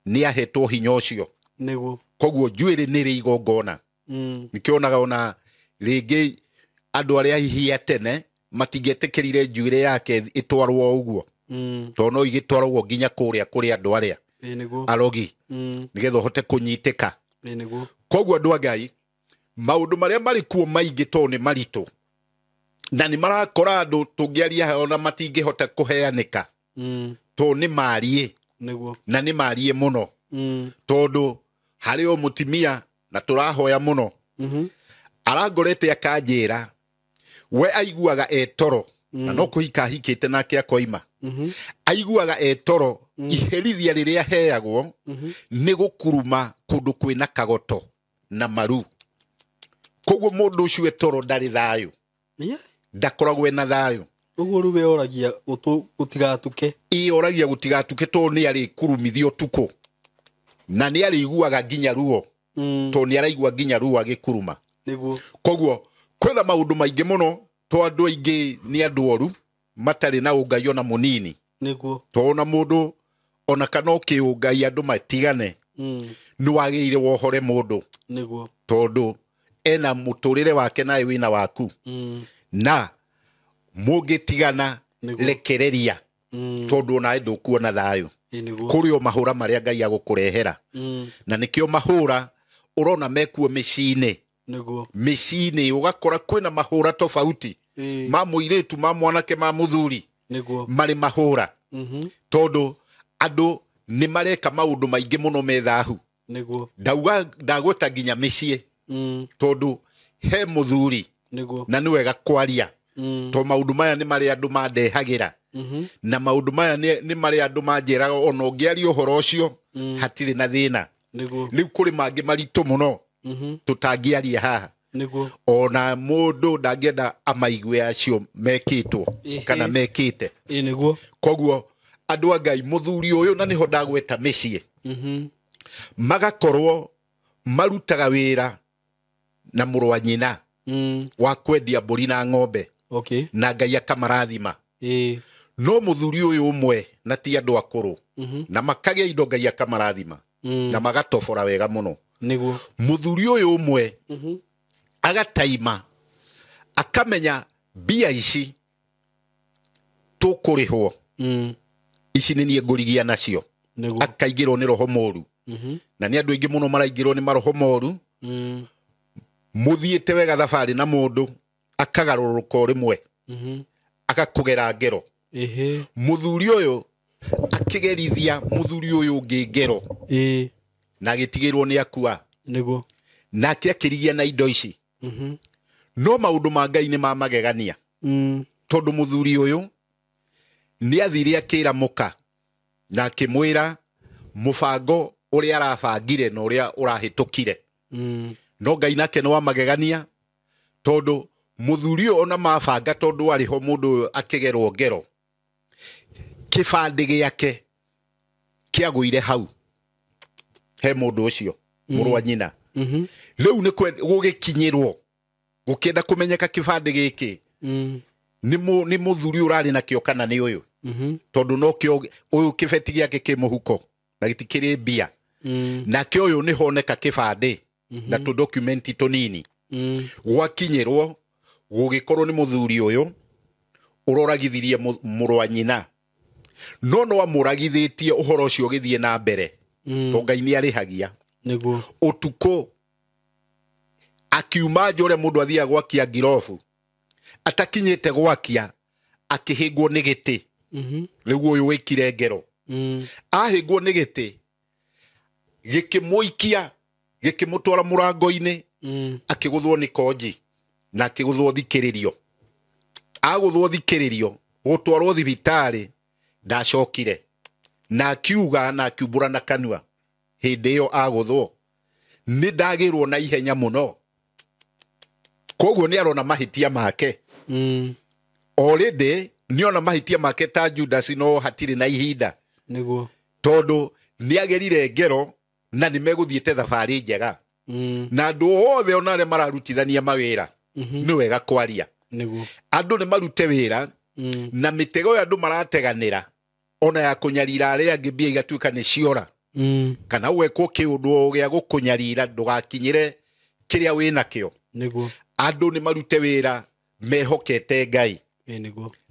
ni ahetwo hinya ucio niguo koguo njuiri ni ri igongona nikionaga ona ringi andu aria hihia tene matingetikirire njuiri yake itwarwo uguo to no igitwarwo nginya kuria andu aria arogi nigetha hote kunyitika koguo andu a Ngai maundu maria mari kuo maingi to ni maritu na ni marakora andu tungiaria ona matingihota kuheanika to ni marie na ni marie muno tondu hari o mutimia na turahoya muno arangorete akanjira we aiguaga etoro na no kuhika hikite nake akoima aiguaga etoro iherithia riria heagwo ni gukuruma kundu kwina kagoto na maru koguo mundu ucio etoro ndari thayu ndakoragwo na thayu uguo ruwe oragia gutigatuke oragia gutigatuke to ni ari kurumithio tuko na ni ari iguaga nginya ruo to ni araigua nginya ruo agikuruma niguo koguo kwena maundu maingi muno to andu aingi ni andu oru matari na ungai ona munini niguo to ona mundu ona kana ukiungai andu matigane ni wagirire wohore mundu niguo tondu ena muturire wake nae wina waku na mugitigana lekereria tondu nae ndukuona thayu kurio mahura maria Ngai agukurehera na nikio mahura urona mekuo micini niguo micini ugakora kwina mahura tofauti ma muiretu ma mwanake ma muthuri mari mahura tondu andu ni mareka maundu maingi muno methahu ndagweta nginya micii tondu he muthuri na ni wega kwaria to maundu maya ni mari andu mandehagira na maundu maya ni mari andu manjiraga ona ungiaria uhoro ucio hatiri na thina riu kuri mangi maritu muno tutangiaria haha ona mundu ndangenda amaigwe acio mekitwo kana mekite koguo andu a Ngai muthuri uyu na niho ndagweta micii magakorwo marutaga wira na muru wa nyina wa kwendia mburi na ng'ombe na Ngai akamarathima no muthuri uyu umwe na ti andu akuru na makagia indo Ngai akamarathima na magatobora wega muno muthuri uyu umwe agataima akamenya bia ici tukurihwo ici ni nie ngurigia nacio akaigirwo ni roho moru na ni andu ingi muno maraigirwo ni maroho moru muthiete wega thabari na mundu akagaruruka rimwe akakugera ngero muthuri uyu akigerithia muthuri uyu ungi ngero na agitigirwo ni akua na akirigia na indo ici no maundu ma Ngai ni mamagegania tondu muthuri uyu ni athire akira muka na akimwira mubango uria arabangire na uria urahitukire no Ngai nake no amagegania tondu muthuri ona mabanga tondu ariho mundu akigerwo ngero kibandi giake kiagwire hau he mundu ucio muru wa nyina riu ni gugikinyirwo gukenda kumenyeka kibandi giki ni muthuri urari na kio kana ni uyu tondu no kio uyu kibeti giake kimuhuko na gitikiri bia na kio uyu ni honeka kibandi na tu documenti tonini gwakinyirwo gugikorwo ni muthuri uyu uroragithirie muru wa nyina no amuragithitie uhoro ucio githie na mbere to Ngai ni arihagia utuko akiuma jore mundu athia gwakia ngirofu atakinyete gwakia akihingwo ni giti riu uyu wikire ngero ahingwo ni giti gikimuikia gikimutwara murango-ini akiguthwo ni konji na akiguthwo thikiririo aguthwo thikiririo gutwarwo thibitari ndacokire na akiuga na akiumbura na kanua hindi iyo aguthwo ni ndagirwo na ihenya muno koguo ni arona mahitia make already ni ona mahitia make ta Judas no hatiri na ihinda tondu ni agerire ngero na ni meguthiete thabari njega na andu othe onare mararutithania mawira ni wega kwaria andu ni marute wira na mitego ya andu marateganira ona ya kunyarira aria angi mbia igatuika ni ciora kana wekwo kiundu gia gukunyarira ndugakinyire kiria wina kio andu ni marute wira mehokete Ngai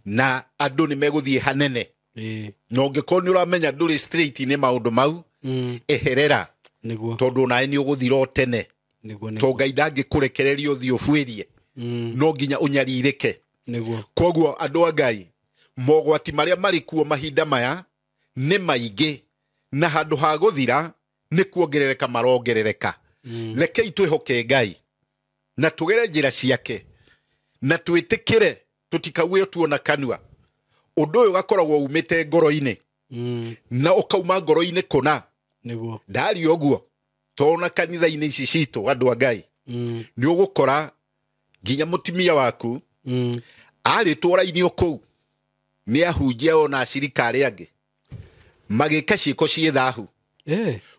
na andu ni meguthie hanene no ngikoni uramenya nduri straight ni maundu mau eherera tondu nae ni uguthira tene to Ngai ndangikurekereria uthie ufuirie no nginya unyaririke koguo andu a Ngai mogwati maria mari kuo mahinda maya ni maingi na handu ha guthira ni kuongerereka marongerereka rekei twihoke Ngai na tugere njira ciake na twitikire tutikawe tuona kanua undu uyu gakoragwo umite ngoro-ini na ukauma ngoro-ini kuna ndari oguo tona kanitha-ini ici citu andu a Ngai ni ugukora nginya mutimia waku ari twara-ini oku ni ahunjia ona acirikari angi magika ciiko cie thahu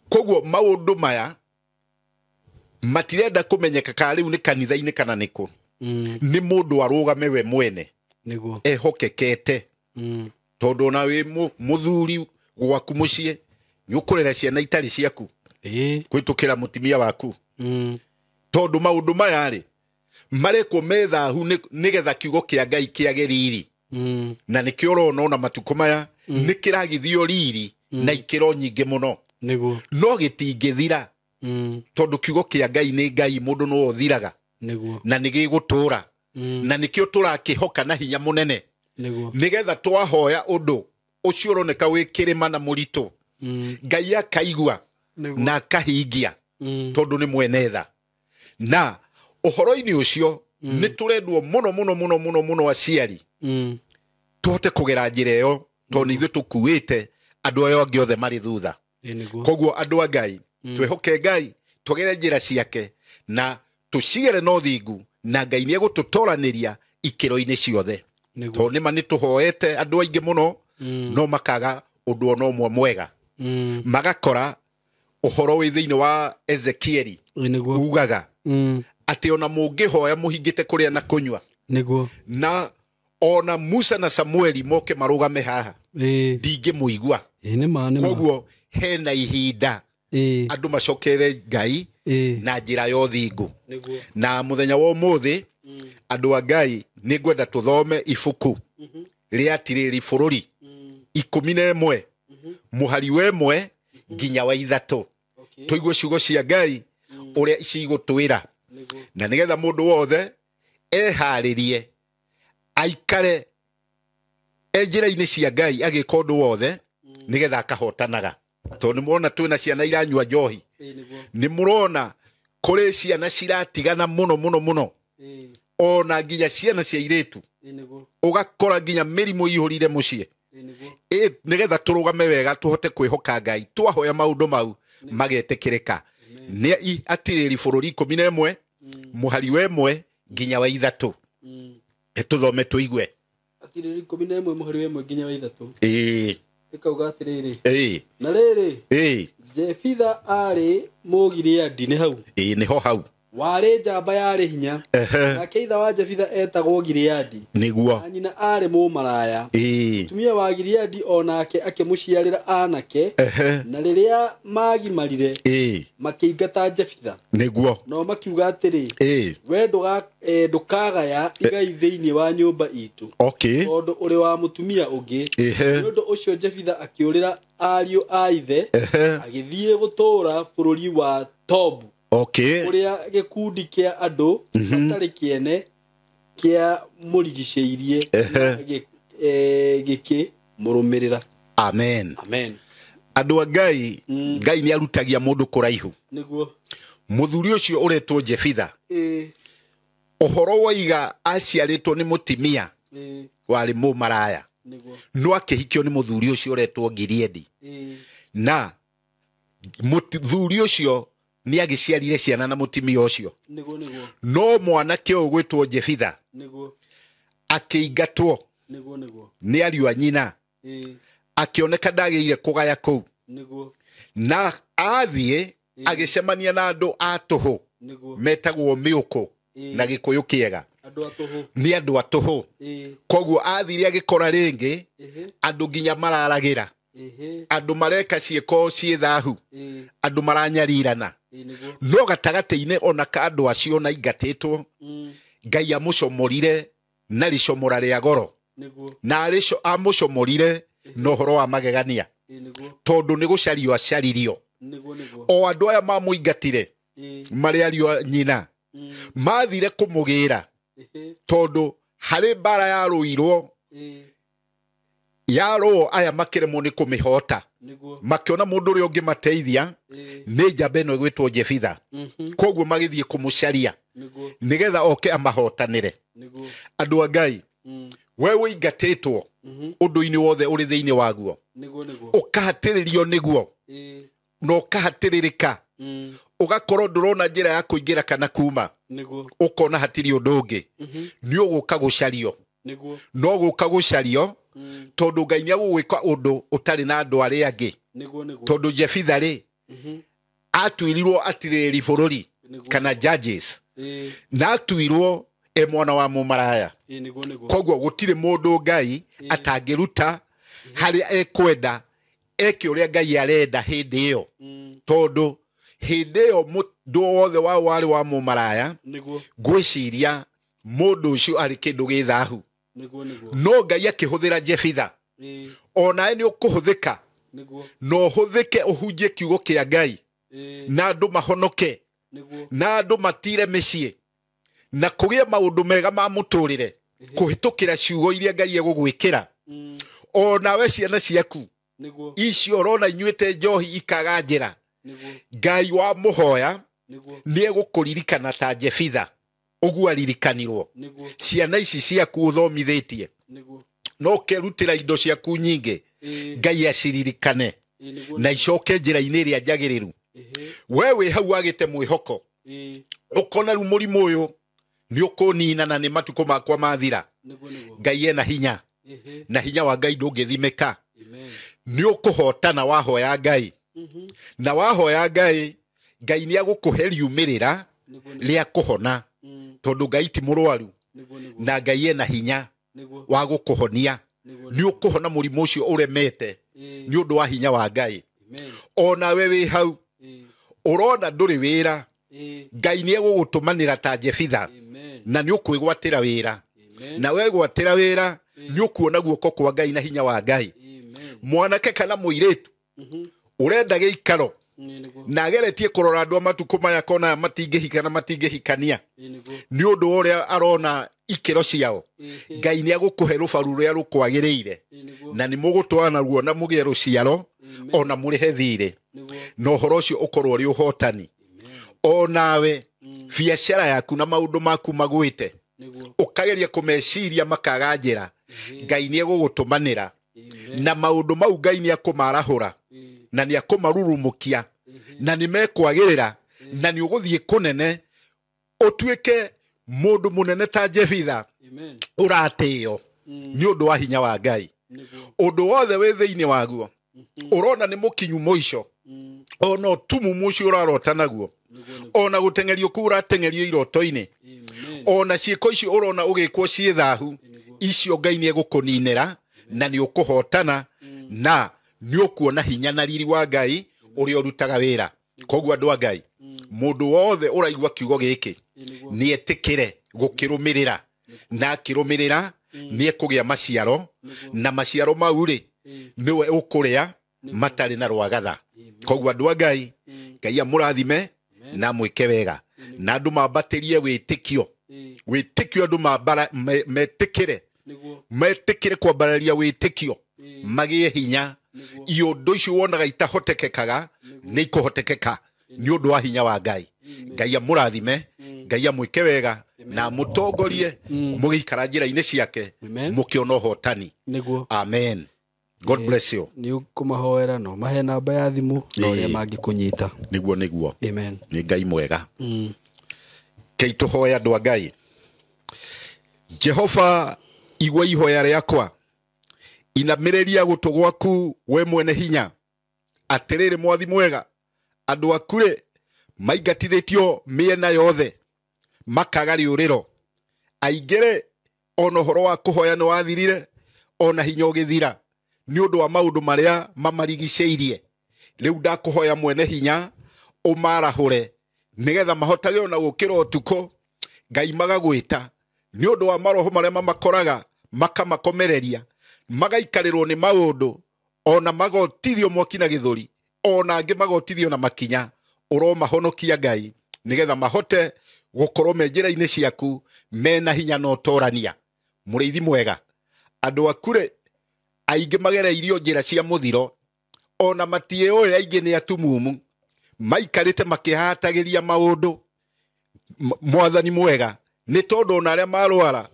koguo maundu maya matirenda kumenyeka ka riu ni kanitha-ini kana niku ni mundu arugame we mwene ehokekete tondu na wi muthuri gwaku mucie ni ukurera ciana itari ciaku kwitukira mutimia waku tondu maundu maya ri mareko methahu nigetha kiugo kia Ngai kiageriri na nikio urona matuko maya nikiragithio riri na ikiro nyingi muno no gitingithira tondu kiugo kia Ngai ni Ngai mundu no uthiraga na nigigutura na nikio turakihoka na hinya munene nigetha twahoya undu ucio roneka wi kirima na murito Ngai akaigua na akahingia tondu ni mwenetha na uhoro-ini ucio ni turendwo muno aciari tuhote kugera njira iyo tondu ithu tukuite andu ayo angi othe mari thutha koguo andu a Ngai twehoke Ngai tugere njira ciake na tucigere no thingu na Ngai ni egututoraniria ikiro-ini ciothe tondu nima ni tuhoete andu aingi muno no makaga undu ono umwe mwega magakora uhoro wi thiini wa Ezekieli ugaga ati ona mungihoya muhingite kuria na kunywa na ona Musa na Samueli moke marugame haha ndingimuigua koguo hena ihinda andu macokere Ngai na njira yo thingu na muthenya wa umuthi andu a Ngai ni ngwenda tuthome ibuku ria tiriri bururi 11 muhari wa 1 nginya wa 3 tuigue ciugo cia Ngai uria cigutwira na nigetha mundu wothe eharirie aikare njira-ini cia Ngai agika undu wothe nigetha akahotanaga tondu nimurona twina ciana iranyua njohi nimurona kuri ciana ciratigana muno ona nginya ciana cia iritu ugakora nginya mirimu ihurire mucie nigetha turugame wega tuhote kwihoka Ngai twahoya maundu mau magetikirika ni atiriri bururi 11 muhari wa 1 nginya wa 3 tuthome tuigue atiriri 11 muhari wa 1 nginya wa 3 ikauga atiriri na riri Jefitha ari Mugiliadi ni hau niho hau wari njamba yari hinya na keitha wa Jefitha etagwo Gileadi niguo na nyina ari mumaraya tumia wa Gileadi onake akimuciarira anake na riria magimarire makingata Jefitha niguo no makiuga atiri we ndukagaya igai thiini wa nyumba itu tondu uri wa mutumia ungi nundu ucio Jefitha akiurira ariu a ithe agithie gutura bururi wa Tobu uria gikundi kia andu atari kiene kia murigiceirie giki murumirira amen andu a Ngai Ngai ni arutagia mundu kuraihu niguo muthuri ucio uretwo Jefitha uhoro waiga aciaritwo ni mutimia wari mumaraya no akihikio ni muthuri ucio uretwo Gileadi na muthuri ucio ni agiciarire ciana na mutimia ucio no mwanake ugwitwo Jefitha akiingatwo ni ariu a nyina akioneka ndagirire kugaya kuu na athie agicemania na andu a tuhu metagwo miuko na gikuyu kiega ni andu a tuhu koguo athire agikora ringi andu nginya mararagira andu mareka cieko cie thahu andu maranyarirana no gatagate-ini ona ka andu acio na ingatitwo Ngai amucomorire na ricomora ria goro na amucomorire no horo wa magegania tondu ni gucario acaririo o andu aya mamuingatire mari ariu nyina mathire kumugira tondu hari bara ya ruirwo yaro aya makiremwo ni kumihota makiona mundu uri ungi mateithia ni njamba ino igwitwo Jefitha koguo magithie kumucaria nigetha oke amahotanire andu a Ngai we uingatitwo undu-ini wothe uri thiini waguo ukahatiririo niguo no ukahatiririka ugakorwo ndurona njira ya kuingira kana kuma ukona hatiri undu ungi ni uguka gucario no guka gucario tondu Ngai ni agugwika undu utari na andu aria angi tondu Jefitha ri atuirirwo atiriri bururi kana judges na atuirwo mwana wa mumaraya koguo gutire mundu Ngai atangiruta hari ekwenda eke uria Ngai arenda hindi iyo tondu hindi iyo mundu wothe wa wari wa mumaraya gwiciria mundu ucio ari kindu githahu no Ngai akihuthira Jefitha ona ni ukuhuthika no huthike uhunjie kiugo kia Ngai na andu mahonoke na andu matire micii na kugia maundu mega ma muturire kuhitukira ciugo iria Ngai egugwikira ona we ciana ciaku icio rona inyuite njohi ikaga njira Ngai wa muhoya ni egukuririkana ta Jefitha uguo aririkanirwo ciana ici ciaku uthomithitie no kerutira indo ciaku nyingi Ngai aciririkane na icoke njira-ini iria njagiriru wewe hau agite mwihoko ukona ru murimu uyu ni ukunina na ni matuko makwa mathira Ngai ena hinya na hinya wa Ngai ndungithimika ni ukuhotana wahoya Ngai na wahoya Ngai Ngai ni agukuhe riumirira ria kuhona tondu Ngai ti murwaru na Ngai ena hinya wa gukuhonia ni ukuhona murimu ucio uremete ni undu wa hinya wa Ngai ona we wi hau urona nduri wira Ngai ni egugutumanira ta Jefitha na ni ukwigwatira wira na we gwatira wira ni ukuona guoko kwa Ngai na hinya wa Ngai mwanake kana muiretu urenda giikaro na ageretie kurora andu amatuko maya kona matingihika na matingihikania ni undu uria arona ikero ciao Ngai ni agukuhe rubaru ruria rukwagiriire na ni mugutwana ruo na mugie ruciaro ona murihe thire no uhoro ucio ukorwo uri uhotani onawe biacara yaku na maundu maku magwite ukageria kumeciria makaga njira Ngai ni egugutumanira na maundu mau Ngai ni akumarahura na ni akumarurumukia na ni mekwagirira na ni uguthie kunene utuike mundu munene ta Jefitha uratio ni undu wa hinya wa Ngai undu wothe wi thiini waguo urona ni mukinyu muico ona tumu mucio urarota naguo ona gutengerio ku uratengerio iroto-ini ona ciiko icio urona ugikwo cie thahu icio Ngai ni egukuninira na ni ukuhotana na ni ukuona hinya na riri wa Ngai uria urutaga wira koguo andu a Ngai mundu wothe uraigwa kiugo giki ni etikire gukirumirira na kirumirira ni ekugia maciaro na maciaro mau ri niwe ukuria matari na rwagatha koguo andu a Ngai Ngai amurathime na mwike wega na andu mambatirie witikio andu metikire kwambararia witikio magie hinya iundu icio wonaga itahotekekaga ni ikuhotekeka ni undu wa hinya wa Ngai Ngai amurathime Ngai amwike wega na mutongorie mugikara njira-ini ciake mukiona uhotani amen. God bless you. Ni ukumahoera no mahe namba ya thimu no ria mangikunyita niguo amen. Ni Ngai mwega kei tuhoya andu a Ngai. Jehova igwa ihoya riakwa inamiriria gutu gwaku we mwene hinya atiriri mwathi mwega andu akure maingatithitio miena yothe makaga riuriro aingire ona horo wa kuhoya no wathirire ona hinya ugithira ni undu wa maundu maria mamarigiceirie riu ndakuhoya mwene hinya umarahure nigetha mahotage ona gukira utuko Ngai magagwita ni undu wa maroho maria mamakoraga makamakomereria magaikarirwo ni maundu ona magotithio mwaki na githuri ona angi magotithio na makinya uromahonokia Ngai nigetha mahote gukorwo me njira-ini ciaku mena hinya no torania muriithi mwega andu akure aingi magereirio njira cia muthiro ona matie oy aingi ni atumumu maikarite makihatagiria maundu mwathani mwega ni tondu ona aria marwara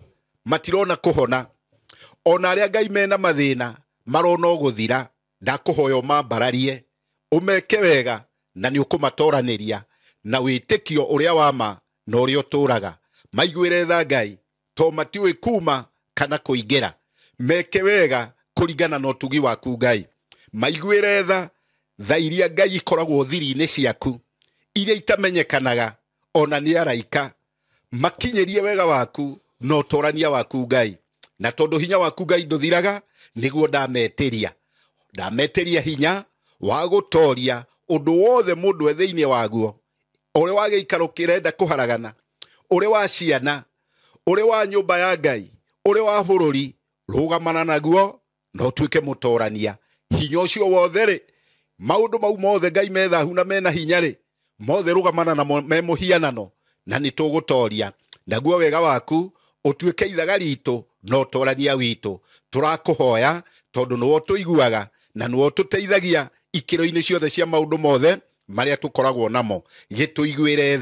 matirona kuhona ona aria Ngai mena mathina marona uguthira ndakuhoya mambararie umeke wega na ni ukumatoraniria na witikio uria wama na uria uturaga maigwire tha Ngai to matiwe kuma kana kuingira meke wega kuringana na utugi waku Ngai maigwire tha iria Ngai ikoragwo thiri-ini ciaku iria itamenyekanaga ona ni araika makinyerie wega waku no utorania waku Ngai na tondu hinya waku Ngai nduthiraga niguo ndametiria hinya wa gutoria undu wothe mundu ethiini waguo uri wa giikaro kirenda kuharagana uri wa ciana uri wa nyumba ya Ngai uri wa bururi rugamana naguo no tuike mutorania hinya ucio wothe ri maundu mau mothe Ngai methahu na mena hinya ri mothe rugamana na me muhianano na ni tugutoria naguo wega waku utuike ithaga ritu no torania witu turakuhoya tondu no tuiguaga na no tuteithagia ikiro-ini ciothe cia maundu mothe maria tukoragwo namo gituiguire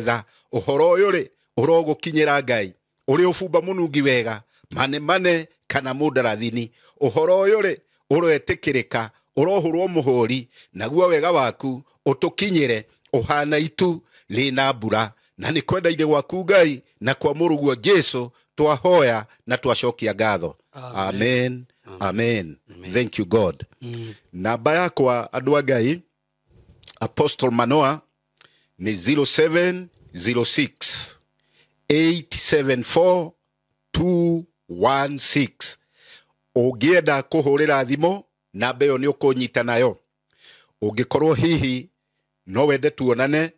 tha uhoro uyu ri urogukinyira Ngai uri ufumba munungi wega mane kana mudarathini uhoro uyu ri uroetikirika urohurwo muhuri naguo wega waku utukinyire uhana itu rina mbura na ni kwenda-ini gwaku Ngai na kwa muruguo Jesu twahoya na twacokia ngatho. Amen. Amen. Thank you God. Namba yakwa andu a Ngai Apostle Manoa ni 0706 874 216. Ungienda kuhurira thimo namba iyo ni ukunyita nayo. Ungikorwo hihi no wende tuonane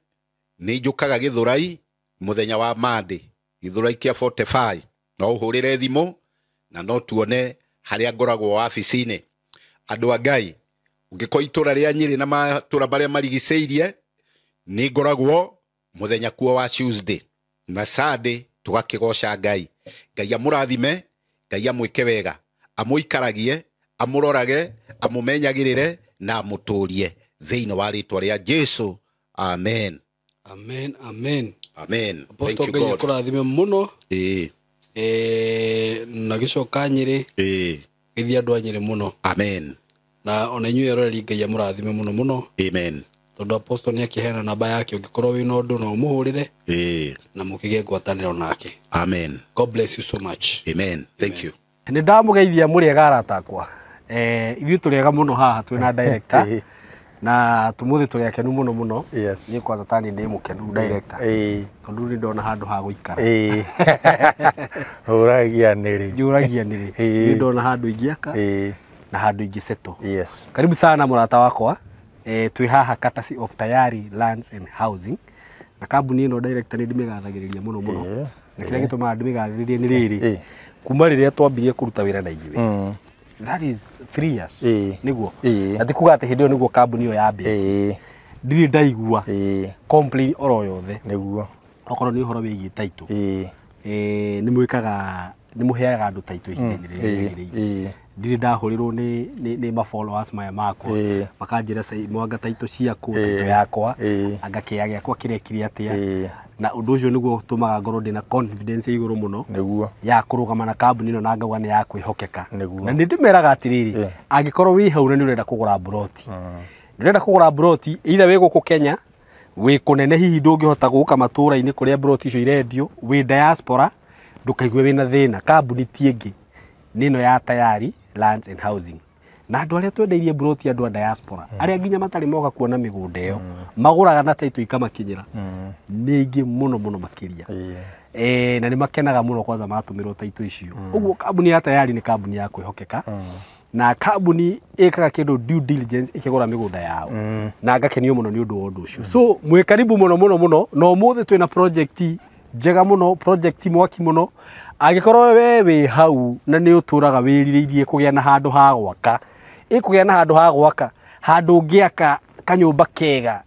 ni njukaga Githurai muthenya wa Monday Githurai kia 45 no uhurire thimo na no tuone haria ngoragwo wabici-ini. Andu a Ngai ungikorwo itura ria Nyeri na matura baria marigiceirie ni ngoragwo muthenya kuo wa Tuesday na Sunday tugakigoca Ngai. Ngai amurathime, Ngai amwike wega, amuikaragie, amurorage, amumenyagirire na amuturie thiini wa ritwa ria Jesu. Amen. Amen. Amen. Amen. Thank you God. Kurathime muno. Na gicoka Nyeri. Githia andu a Nyeri muno. Amen. Na ona inyuĩ aroreri Ngai amurathime muno. Amen. Tondu Apostle ni akihena namba yake ungikorwo wina undu no muhurire na mukige ngwataniro nake. Amen. God bless you so much. Amen. Thank you. Ni ndamugeithia muriega aratakwa. Ithuĩ turiega muno haha twina director. Na tumuthi turi akenu muno. Yes. Ni kwanza tani ndi mukenu director. Tondu ni ndona handu ha guikara. Uragia niri. Juragia niri. Ni ndona handu ingiaka. Na handu ingiseto. Yes. Karibu sana murata wakwa. Twi haha courtesy of Tayari Lands and Housing. Na kambuni ino director ni ndimigathagiriria muno. Na kile gituma ndimigathiririe ni riri. Kuma riria twambirie kuruta wira na inyuĩ. That is 3 years. Niguo. Ati kuga ati hindi niguo kambuni yo yambe. Ndiri ndaigua. Complain oro yothe. Niguo. Okorwo ni uhoro wigi title. Ni mwikaga ni muheaga andu title ihinda-ini. Ndiri ndahurirwo ni ma followers maya makwa. Makanjira mwanga title ciaku title yakwa. Agakia giakwa kirekire atia. Na undu ucio niguo utumaga ngoro ndina confidence iguru muno niguo ya kurugama na kambuni ino na ngauga ni ya kwihokeka na ndimeraga atiriri angikorwo wi hau na ni urenda kugura broti urenda kugura broti either wi guku Kenya wi kunene hihi ndungihota guka matura-ini kuria broti icio irendio wi diaspora ndukaigue wina thina kambuni tiengi nino ya Tayari Lands and Housing na andu aria twendeirie broti andu a diaspora aria nginya matari moga kuona migunda iyo maguraga na title ikamakinyira ni ingi muno makiria na ni makenaga muno kwanza matumirwo title icio uguo kambuni ya Tayari ni kambuni ya kwihokeka na kambuni ikaga kindu due diligence ikigura migunda yao na ngakenio muno ni undu wa undu ucio so mwe karibu muno no muthe twina project njega muno project mwaki muno agikorwo we wi hau na ni uturaga wiririirie kugia na handu ha gwaka ikugia na handu ha gwaka handu ngiaka kanyumba kega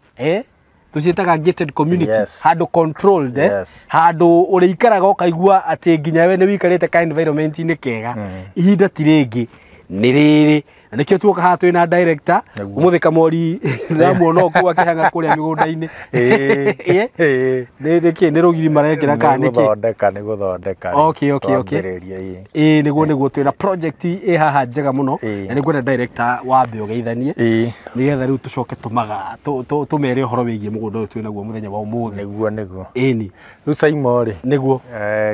tucitaga gated community handu controlled handu uri ikaraga ukaigua ati nginya we ni wikarite ka environment ni kega ihinda tiringi ni riri na nikio tuoka haha twina director umuthi kamori ndamuona ku akihanga kuria migunda-ini ni rugiri marekera ka niki ni guthondeka okay niguo twina project haha njega muno na niguo director wambe ugeithanie nigetha riu tucoke tumaga tumere uhoro wigie mugunda uyu twina guo muthenya wa umuthi niguo ni riu Saimori niguo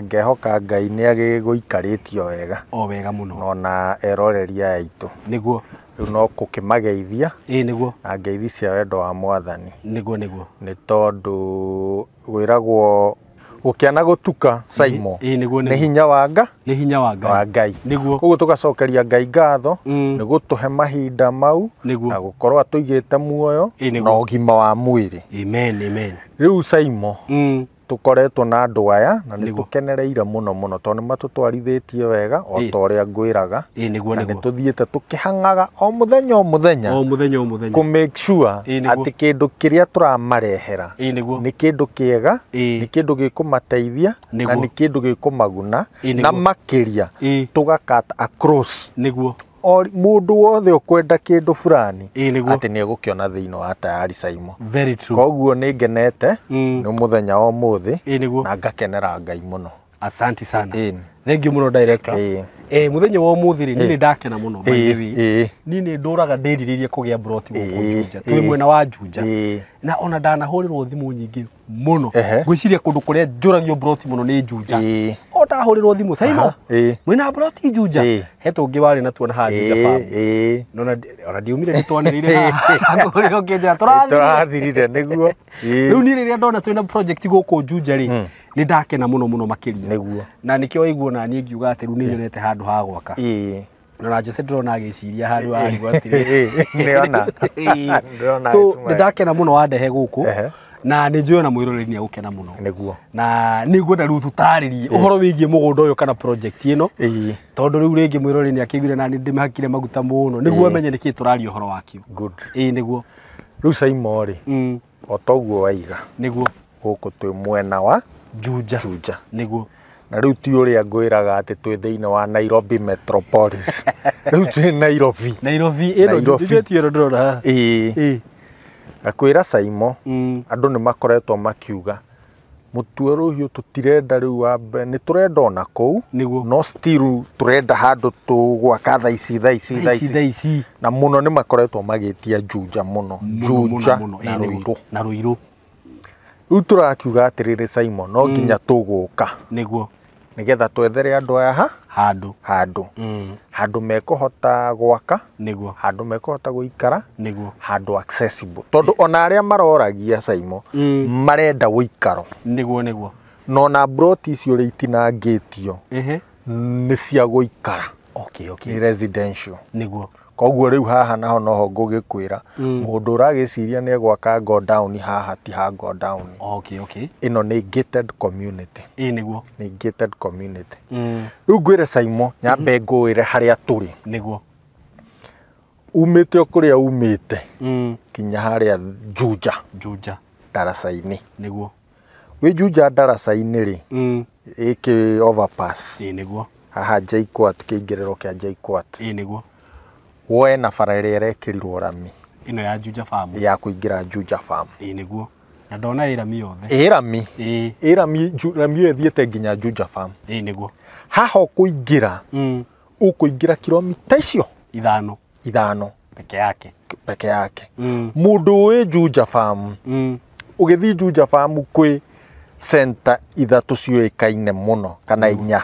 ngehoka Ngai ni agiguikaritio wega wega muno nona eroreria aitu niguo riu no kukimageithia niguo na ngeithi cia wendo wa Mwathani niguo ni tondu wiragwo gukiana gutuka Saimo ni hinya wanga wa Ngai niguo koguo tugacokeria Ngai ngatho ni gutuhe mahinda mau na gukorwo atuigite muoyo na ugima wa mwiri amen riu Saimo tukoretwo na andu aya na ni tukenereire muno tondu matutwarithitie wega o ta uria ngwiraga na ni tuthiete tukihangaga o muthenya ku make sure ati kindu kiria turamarehera ni kindu kiega ni kindu gikumateithia na ni kindu gikumaguna na makiria tugakata across niguo o mundu wothe ukwenda kindu fulani ati ni egukiona thiini wa Tayari Saimo. Very true. Koguo ni ngenete ni muthenya o muthi na ngakenera Ngai muno. Asante sana. Thank you muno director. Muthenya wa muthi ri ni ndakena muno ni nduraga ndiririe kugia broti guku Juja twi mwena wa Juja na ona ndanahurirwo thimu nyingi muno gwiciria kundu kuria njuragio broti muno ni Juja ota hurirwo thimu Saimo mwina broti Juja hetu ngi wari na tuona ha Juja farm nona ona diumire ni twanirire ha ngurirwo ngeja turathirire niguo riu ni riria ndona twina project guku Juja ri ni ndakena muno makiria niguo na nikio waiguo na ni ngiuga ati ru ni nyonete handu ha gwaka na Jose ndona agiciria handu ha gwatire niona so ndakena muno wandehe guku na ni njui na mwiroreri ni agukena muno niguo na nigwenda riu tutaririe uhoro wigie mugunda uyu kana project ino tondu riu ringi mwiroreri ni akigire na ni ndimahakire maguta muno niguo menye niki turaria uhoro wakio good niguo riu Saimo ri o toguo waiga niguo guku twi mwena wa Juja niguo na riu ti uria ngwiraga ati twi thiini wa Nairobi metropolis riu twi Nairobi ino nditio ndona ngakwira Saimo andu ni makoretwo makiuga mutue ruhiu tutirenda riu wa ni turenda ona kou no still turenda handu tugwaka tha ici na muno ni makoretwo magitia Juja muno Juja na Ruiru riu turakiuga atiriri Saimo no nginya tuguka niguo nigetha twethere andu aya handu mekuhota gwaka niguo handu mekuhota guikara niguo handu accessible tondu ona aria maroragia Saimo marenda guikaro niguo no na broti icio ri itinangitio ni cia guikara okay residential niguo koguo riu haha naho noho ngugikwira mundu uragiciria ni gwaka go down haha ti ha go down okay ino ni gated community niguo ni gated community riu ngwire Saimo nyambe ngwire haria turi niguo umite okuria umite kinya haria Juja daraca-ini niguo wi Juja daraca-ini ri iki overpass niguo haha JKUAT kiingiriro kia JKUAT niguo woe na bara iria irekirirwo rami ino ya Juja farm ya kuingira Juja farm niguo na ndona irami yothe rami ethiete nginya Juja farm niguo haha ukuingira ukuingira kilomita icio ithano peke yake mundu wi Juja farm ugithi Juja farm kwi center ithatu cioikaine muno kana inya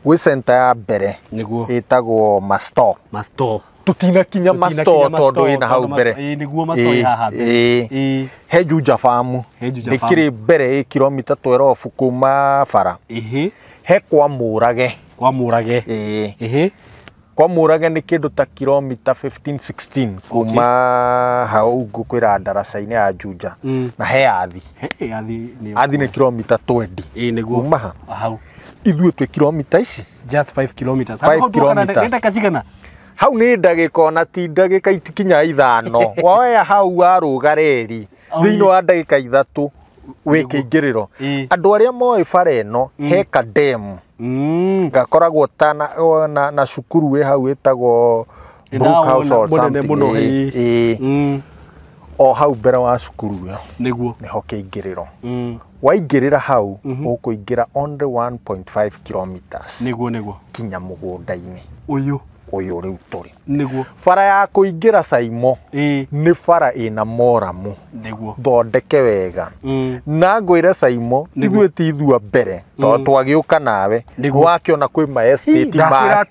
gwi center ya mbere itagwo Masto tutinakinya Masto tondu ina hau mbere niguo Masto haha mbere he Juja farm ndikiri mbere kilomita 12 kuma bara he kwa Murage kwa Murage ni kindu ta kilomita 15-16 kuma hau gukwira daraca-ini ya Juja na he athi ni kilomita 20 kuma hau ithuĩ twĩ kilomita ici just 5 kilometers nenda kacigana hau nĩ ndagĩka ona ti ndagĩka itikinya 5 woya hau waruga reri thĩinĩ wa ndagĩka 3 wĩ kĩingĩrĩro andũ arĩa moĩ bara ĩno he kadem gakoragwo ta na cukuru wĩ hau ĩtagwo Brookhouse or something o hau mbere wa cukuru ĩyo nĩho kĩingĩrĩro waingĩrĩra hau ũkũingĩra only 1.5 kilometers niguo kinya mũgũnda-inĩ ũyũ rĩu tũrĩ niguo bara ya kũingĩra Saimo nĩ bara ĩna moramu thondeke wega na ngwĩre Saimo ithuĩ ti ithua mbere tondũ twagĩũka nawe wakĩona kwĩ ma estate ma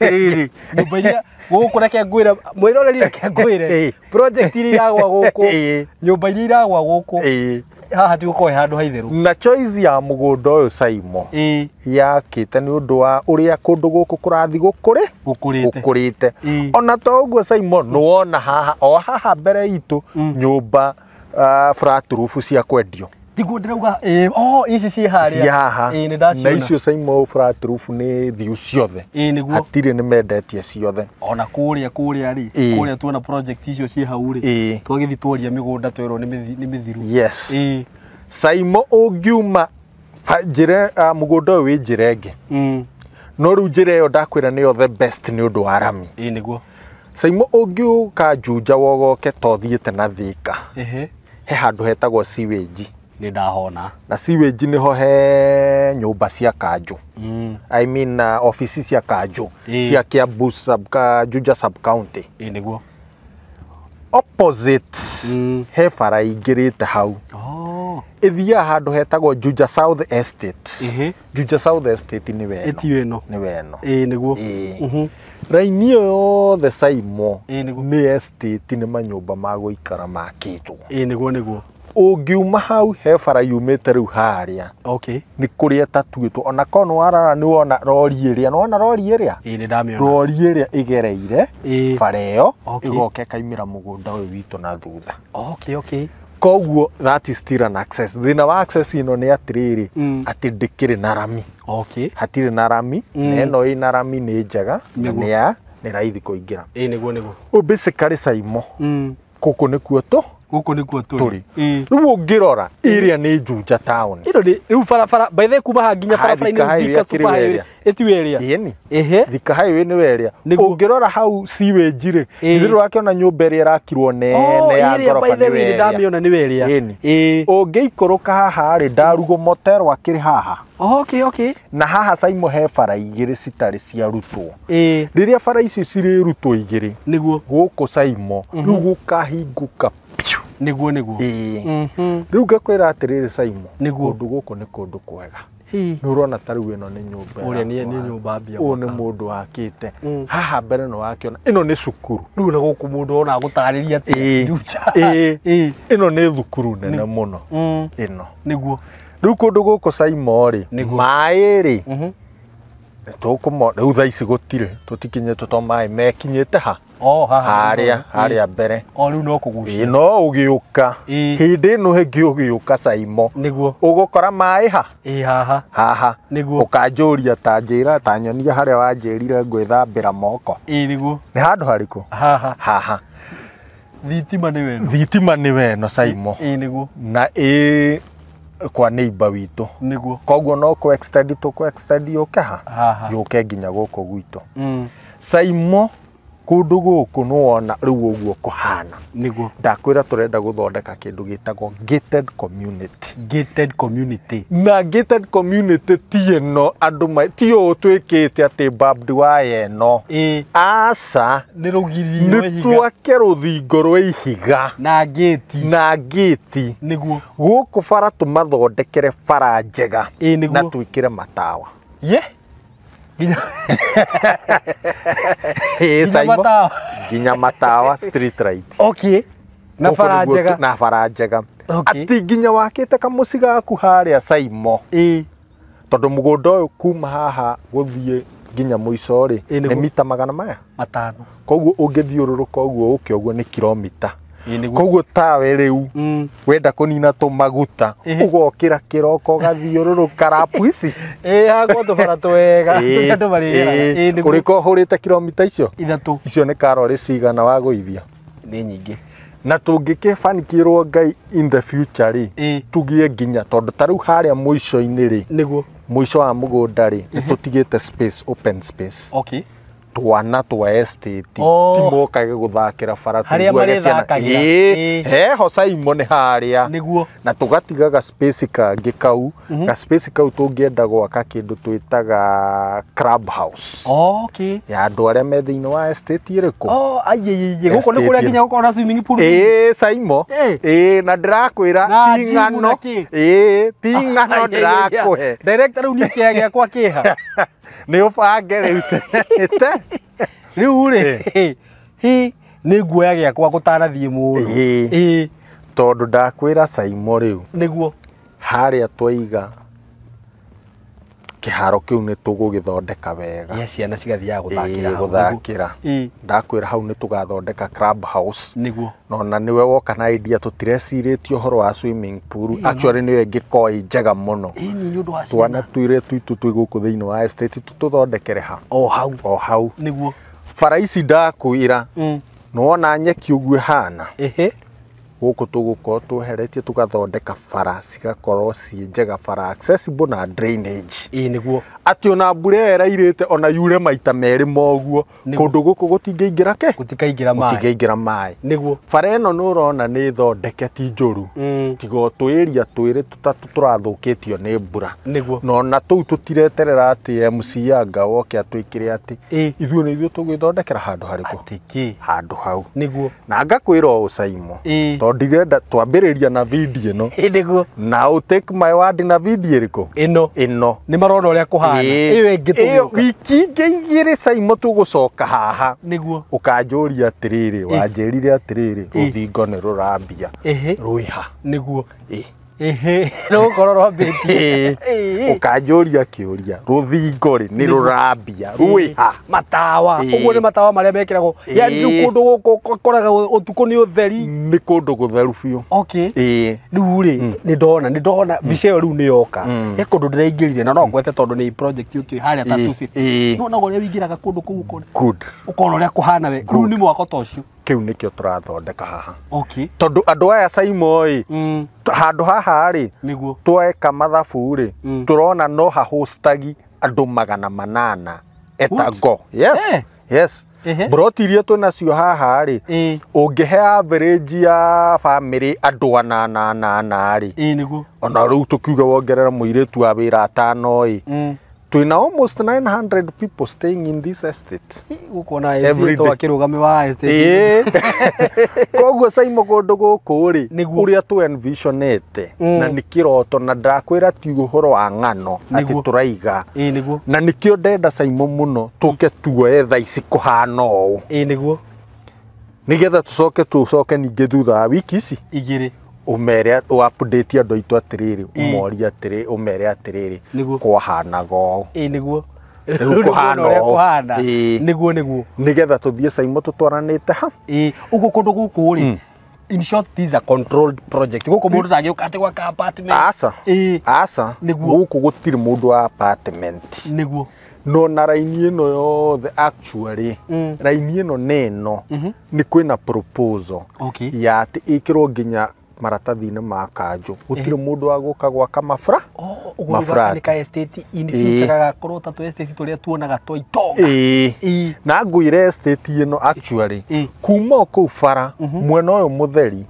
guku reke ngwire mwiroreri reke ngwire project iria iragwa guku nyumba iria iragwa guku haha ti gukorwo handu haitheru na choice ya mugunda uyu Saimo yakite ni undu wa uria kundu guku kurathi gukurite ona to uguo Saimo nuona haha o haha mbere itu nyumba flat roof cia kwendio Tiguo ndirauga ici ci haria ni ndaciona na icio Saimo flat roof ni thiu ciothe niguo hatire ni mendetie ciothe ona kuria ri kuria tuona project icio ci hau ri twagithi tworia migunda twero ni mithiru yes Saimo ungiuma njire mugunda wi njirenge no riu njire yo ndakwira niyo the best ni undu wa rami niguo Saimo ungiuka Juja wogoke tothiete na Thika he handu hetagwo sewage ni ndahona na sewage niho he nyumba cia kanju I mean office cia kanju cia Kiambu Juja sub county niguo opposite he bara ingirite hau ithia handu hetagwo Juja South Estate Juja South Estate ni weno etiweno ni weno niguo raini yothe Saimo ni estate ni manyumba ma guikara makitwo niguo ungiuma hau he bara yumite riu haria ni kuria tatuitwo ona kono warara ni wona rori iria no wona rori iria ni ndamiona rori iria igereire bara iyo igoke kaimira mugunda uyu witu na thutha koguo that is still an access thina wa access ino ni atiriri ati ndikiri na rami hatire na rami eno ina rami ni njega ni raithi kuingira niguo basically Saimo kuku ni kuo turi riu ungirora area ni Juja town ino ni riu barabara by the kuma ha nginya barabara ni Thika super highway etiwe area Thika highway ni area ungirora hau sewage ri ithiru wakiona nyumba ria irakirwo nene ya ngorofa ni area ndamiona ni area ungiikuruka haha ri Ndarugo motel akiri haha na haha Saimo he bara igiri citari cia rutwo riria bara icio ciri rutwo igiri niguo guku Saimo riu gukahinguka niguo riu ngakwira atiriri Saimo kundu guku ni kundu kwega ni urona tariu ino ni nyumba uria ni nyumba mbia u ni mundu wakite haha mbere no wakiona ino ni cukuru riu na guku mundu ona gutariria ati ino ni thukuru nene muno ino niguo riu kundu guku Saimo ri mai ri tukumo riu thaa ici gutire tutikinyete to mai mekinyete ha haria mbere riu no kugucia no ugiuka hindi ino hengi ugiuka Saimo niguo ugukora mai haha niguo ukanjuria ta njira ta nyonia haria wanjirire ngwithambira moko niguo ni handu hariku haha thitima ni weno Saimo niguo na kwa neighbor witu niguo koguo no ku extend yuke ha yuke nginya guku gwitu Saimo kundu guku no wona riu uguo kuhana niguo ndakwira turenda guthondeka kindu gitagwo gated community na gated community ti eno andu mai ti o twikite ati barbed wire eno asa ni rugiri ni twake ruthingo rwa ihiga na gate niguo guku bara tumathondekere bara njega na twikire matawa Saimo ginya matawa street light na bara njega ati ginya wakite kamuci gaku haria Saimo tondu mugunda uyu kuma haha guthie ginya muico ri ni mita 500 koguo ungithiururuka uguo uke uguo ni kilomita koguo tawe riu wenda kunina tumaguta ugokira kiroko gathiururuka rapu ici hagwo tubara twega tundu bari uriko hurite kilomita icio 3 icio ni karori cigana wa guithia ni nyingi na tungikifanikirwo Ngai in the future ri tugie ginya tondu tariu haria muico-ini ri niguo muico wa mugunda ri tutigite space open space twana twa estate timokage guthakira bara tuguage ciana heho Saimo ni haria niguo na tugatigaga space kangi kau ga space kau tungienda gwaka kindu twitaga club house ya andu aria me thiini wa estate iriku guko ni kuria nginya gukona swimming pool Saimo na ndirakwira ti ng'ano ti ng'ano ndirakuhe director riu ni kia giakwa kiha ni ubange riu riu ri ni guoya giakwa gutanathie muru tondu ndakwira Saimo riu niguo haria twaiga kiharo kiu ni tugugithondeka wega ciana cigathiaga guthakira ndakwira hau ni tugathondeka club house niguo no na niwe woka na idea tutireciritio horo wa swimming pool actually niwe ngikoi njega muno ni undu wa twana twire twitu twi guku thiini wa estate tuthondekere ha o hau niguo bara ici ndakwira no wona nyeki uguo hana guku tugukorwo tweheretie tugathondeka bara cigakorwo ci njega bara accessible na drainage niguo ati ona mbura erairite ona yure maita meri moguo kundu guku gutingiingira gutikaingira mai niguo bara ino nurona ni thondeke ti njuru tigo twiria twiri tutatu turathukitio ni mbura niguo no na tuu tutireterera ati MC anga woke atwikire ati ithuo ni ithuo tugithondekera handu hariku handu hau niguo na ngakwira ucaimo ndirenda twambiriria na video ino niguo na take my word na video iriku ino ni marona uria kuhana iyo ingituguka wiki ngeigire Saimo tugucoka haha niguo ukanjuria atiriri wanjirire atiriri ruthingo ni rurambia ruiha niguo no kororo beti ukanjuria kiuria ruthingo ri ni rurambia ruiha matawa uguo ni matawa maria mekiragwo ya kundu guko koraga utuko ni utheri ni kundu gutheru biu riu ri ni ndona bica iyo riu ni yoka he kundu ndiraingirire na no ngwete tondu ni project ukio haria tatuci no nago ria wingiraga kundu kuu ukona uria kuhana we riu ni mwako tocio kiu nikio turathondeka haha tondu andu aya Saimo handu haha ri niguo tweka mathabu ri turona no hahostagi andu 800 etago yes brotirie tunacio haha ri ungihe average ya family andu 8 ri niguo ona riu tukiuga wongerera muiritu wa wira 5 twina almost 900 people staying in this estate ukona estate akirugame wa estate koguo Saimo kundu guku ri uria tu envisionete na nikiroto na ndakwira ti uhoro wa ngano ati turaiga niguo na nikio ndenda Saimo muno tuke tuoe tha ici kuhana uu niguo nigetha tucoke ninge thutha wiki ici igiri umere update andu aitu atiriri umori atiri umere atiriri kwahanaga uu niguo kuhana niguo nigetha tuthie Saimo tutwaranite ha ugu kundu guku ri in short this is a controlled project guku mundu ndagiuka ati gwaka apartment asa guku gutiri mundu wa apartment niguo no na raini ino yothe actually raini ino neno ni kwina proposal ya ati ikirwo nginya maratathi-inĩ ma kanjũ gũtirĩ mũndũ wa gũka gwaka mafra ni ka estate in future gakorwo ta estate tũrĩa tuonaga twa itonga na ngwĩre estate ĩno actually kuma kũu bara mwena ũyũ mũtheri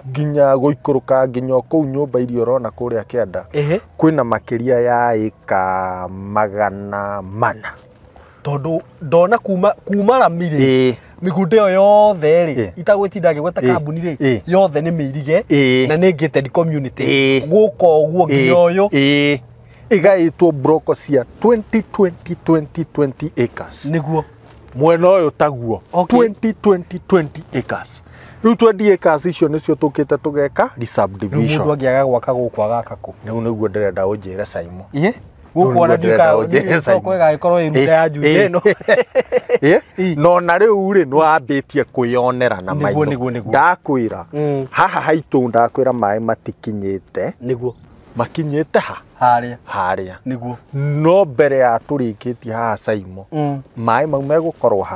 nginya gũikũrũka nginya kũu nyũmba iria ũrona kũrĩa kĩanda kwĩna makĩria ya ĩka 400 tondu ndona kuma Ramire migunda iyo yothe ri itagwitinda ngigweta kambuni ri yothe ni mirige na ni gated community guko uguo nginya uyu igaitwo broko cia 20 acres niguo mwena uyu taguo 20 acres riu 20 acres icio nicio tukite tugeka subdivision mundu angiaga gwaka guku agaka ku riu niguo ndirenda unjire Saimo gukuona ndika kwega ikorwo iruta ya njute no no na riu ri no ambitie kwionera na maitho ndakwira haha haitu ndakwira mai matikinyite niguo makinyite haria niguo no mbere ya turikitie haha Saimo mai mau megukorwo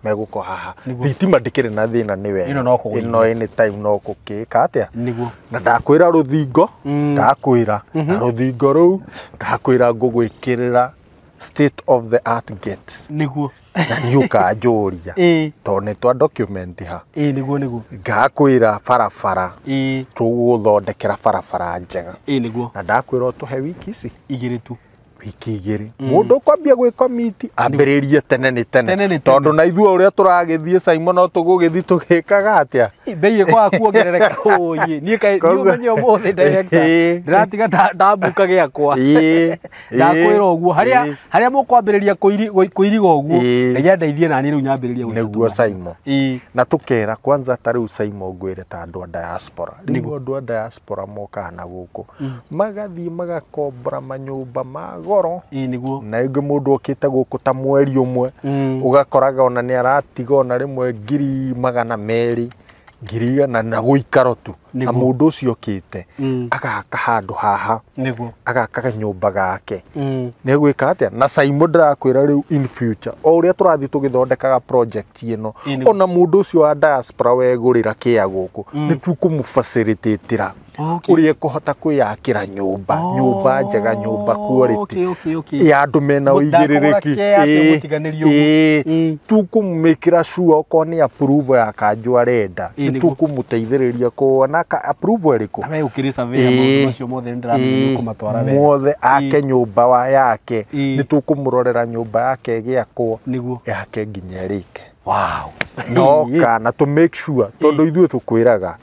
megukwo haha thitima ndikire na thina niwe ino any time no kukika atia niguo na ndakwira ruthingo ndakwira na ruthingo ruu ndakwira ngugwikirira state of the art gate niguo na yuka njuria to ni twa document ha niguo ngakwira barabara tuguthondekera barabara njega niguo na ndakwira tuhe wiki ici igiri tu wiki igiri mundu kwambia gwi committee ambiririe tene ni tene tondu na ithuo uria turagithie Saimo no tugugithii tugikaga atia mbei kwa kuongerereka oye nie kai niumenyo mothe director ndiratiga ndambuka giakwa ndakwira uguo haria mukwambiriria kuiriga uguo nginya ndeithie nani riu nyambiririe niguo Saimo na tukera kwanza ta riu Saimo ngwire ta andu a diaspora niguo andu a diaspora moka na guku magathie magakombora manyumba mago goro niguo na ingi mundu okite guku ta mweri umwe ugakoraga ona ni aratiga ona rimwe 200,000 ngiriga na guikaro tu na mundu ucio okite agaka handu haha niguo agaka nyumba gake ni gwika atia na Saimo ndirakwira riu in future o uria turathi tugithondekaga project ino ona mundu ucio wa diaspora wegurira kia guku ni tukumufacilitatira uria kuhota kwiyakira nyumba njega nyumba quality ya andu mena uigiririki tukumumikira sure okoni approve ya kanju arenda tukumuteithiriria kuona approve eriku we ukirisa vya mundu ucio mothe ndiramenya kumatwara we mothe ake nyumba wa yake ni tukumurorera nyumba yake igiakwo niguo yake nginya rike wow no kana to make sure tondu ithuĩ tukwiraga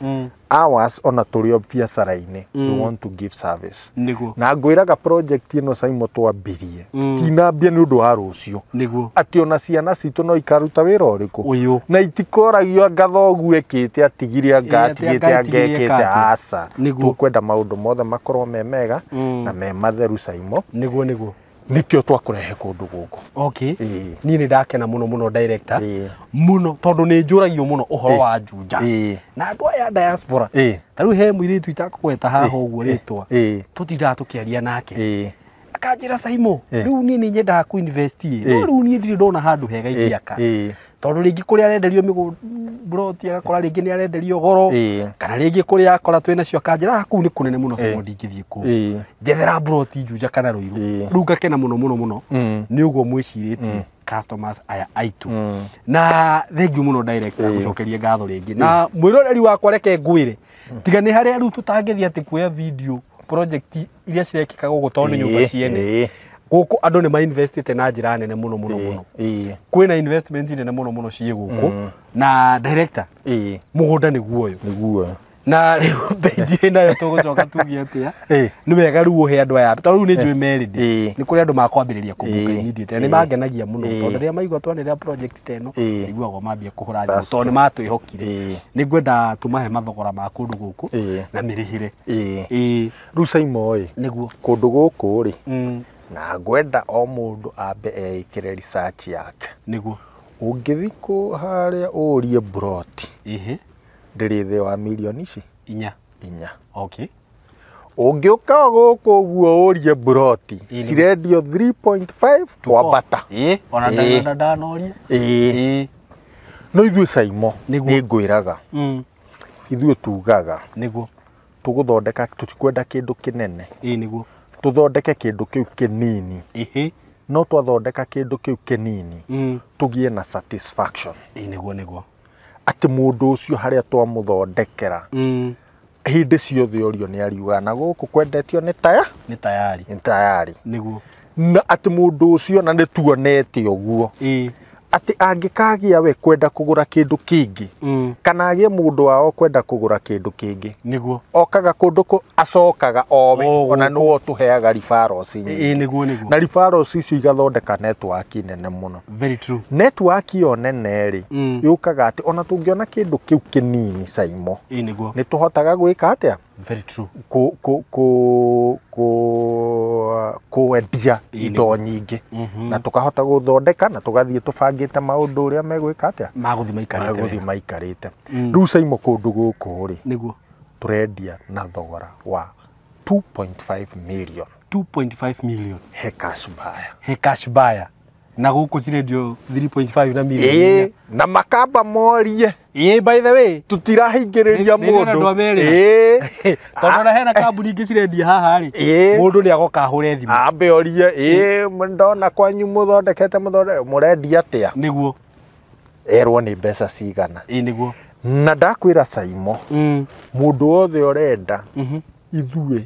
ours ona turi biacara-ini we want to give service niguo na ngwiraga project ino Saimo twambirie tinambia ni undu wa rucio niguo ati ona ciana citu no ikaruta wira uriku uyu na itikoragio ngathogu ekite atigire angatigite angekite asa tukwenda maundu mothe makorwo me mega na me matheru Saimo niguo nikio twakurehe kundu guku okay ni ndakena muno director muno tondu ni njuragio muno uhoro wa njunja na andu aya diaspora taru he mwiritu itakugweta haha uguo ritwa tutindaga tukiaria nake akanjira Saimo riu ni nyendaga ku invest no riu ni ndiri ndona handu hega ikiaka tondu ringi kuria arenderio broti agakora ringi ni arenderio goro kana ringi kuria akora twina cio akanjira kuu ni kunene muno Saimo ndingithie ku njethera broti njunja kana ruiru riu ngakena muno ni uguo mwiciritie customers aya aitu na thank you muno director gucokeria ngatho ringi na mwiroreri wakwa reke ngwire tiga ni haria riu tutangithia ati kuoya video project iria cirekika gugu tondu nyumba ciene guku andu ni ma investite na njira nene muno kwina investment nene muno cie guku na director mugunda ni guoyo na riu bendi nayo tugucoka tugie atia ni wega riu uhe andu aya tondu ni njui meridi ni kuri andu makwambiriria kubuka immediate ni mangenagia muno tondu ria maigua twanira project teno iguago mambia kuhura ndu tondu ni matwihokire ni ngwenda tumahe mathogora ma kundu guku na mirihire riu Saimo niguo kundu guku ri na ngwenda o mundu ambe eikire research yake niguo ungithiko haria urie broti ndiri thi wa milioni ici 4 okay ungiuka guku guo urie broti cirendio 3.5 twambata ona ndanoria no ithuĩ Saimo ni ngwiraga ithuĩ tugaga niguo tuguthondeka tutikwenda kindu kinene niguo tuthondeke kindu kiu kinini no twathondeka kindu kiu kinini tugie na satisfaction niguo ati mundu ucio haria twamuthondekera hindi ciothe orio ni ariuga na guku kwendetio ni tayari niguo na ati mundu ucio na nituonete uguo ati angikagia we kwenda kugura kindu kingi kana agie mundu wao kwenda kugura kindu kingi niguo okaga kundu acokaga owe ona no tuheaga referrals niguo na referrals icio igathondeka network nene muno very true network yo nene ri yukaga ati ona tungiona kindu kiu kinini Saimo niguo ni tuhotaga gwika atia very true kuendia indo nyingi na tukahota guthondeka na tugathie tubangite maundu uria megwika atia maguthi maikarite riu Saimo kundu guku ri niguo turendia na thogora wa 2.5 million he cash buyer na guku cirendio 3.5 na million na makamba morie by the way tutirahingiriria mundu tondu na hena kambuni ingi cirendia haha ri mundu ni agoka ahure thimu ambe orie ndona kwanyu muthondekete murendia atia niguo erwo ni mbeca cigana niguo na ndakwira Saimo mundu wothe orenda ithuĩ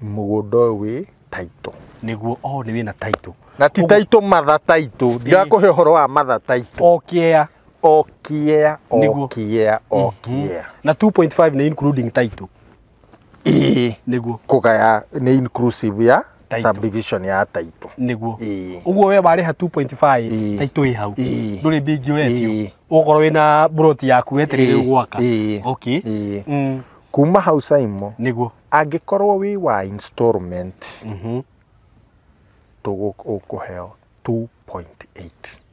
mugunda wi taito niguo ni wina taito na ti taito matha taito ndirakuhe horo wa matha taito okia na 2.5 ni including taito niguo kugaya ni inclusive ya subdivision ya taito niguo uguo we bariha 2.5 taito i hau nduri bingi uretio ukorwo wina broti yaku weterere gwaka okay kuma hau Saimo niguo angikorwo wi wa installment tugukuheo 2.8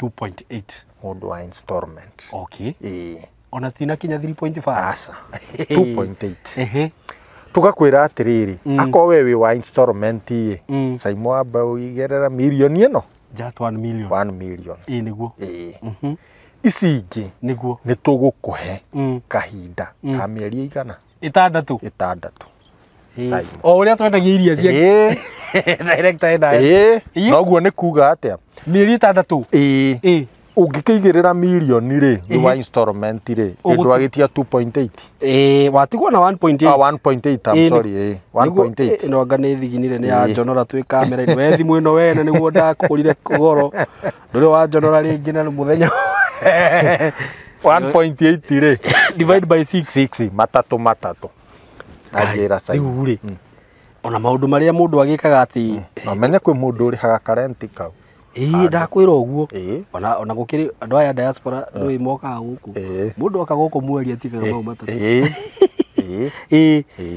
2.8 mundu wa installment. Okay. Ona tina kinya 3.5 asa 2.8 tugakwira atiriri ako wewe wa installment Saimo amba uigerera milioni eno just 1 million 1 million niguo ici ingi niguo ni tugukuhe kahinda ka mieri igana 6 Saimo o uria twendagia iria cia director enda noguo ni kuga atia mieri 6 ungikigirira milioni ri ni wa installment ri ndwagitia 2.8 watigwo na 1.8 1.8 I'm sorry 1.8 no anga ni thiginire ni ya njonora twi kamera ni we thimu ino wene niguo ndakugurire kugoro nduri wa njonora ringi na muthenya 1.8 ri divide by 6 matatu ajira Saimo ri ona maundu maria mundu agikaga ati amenye kwi mundu uri haga karenti kau ndakwira uguo ona gukiri andu aya diaspora ndui moka guku mundu aka guku mweria tigaga mau matatu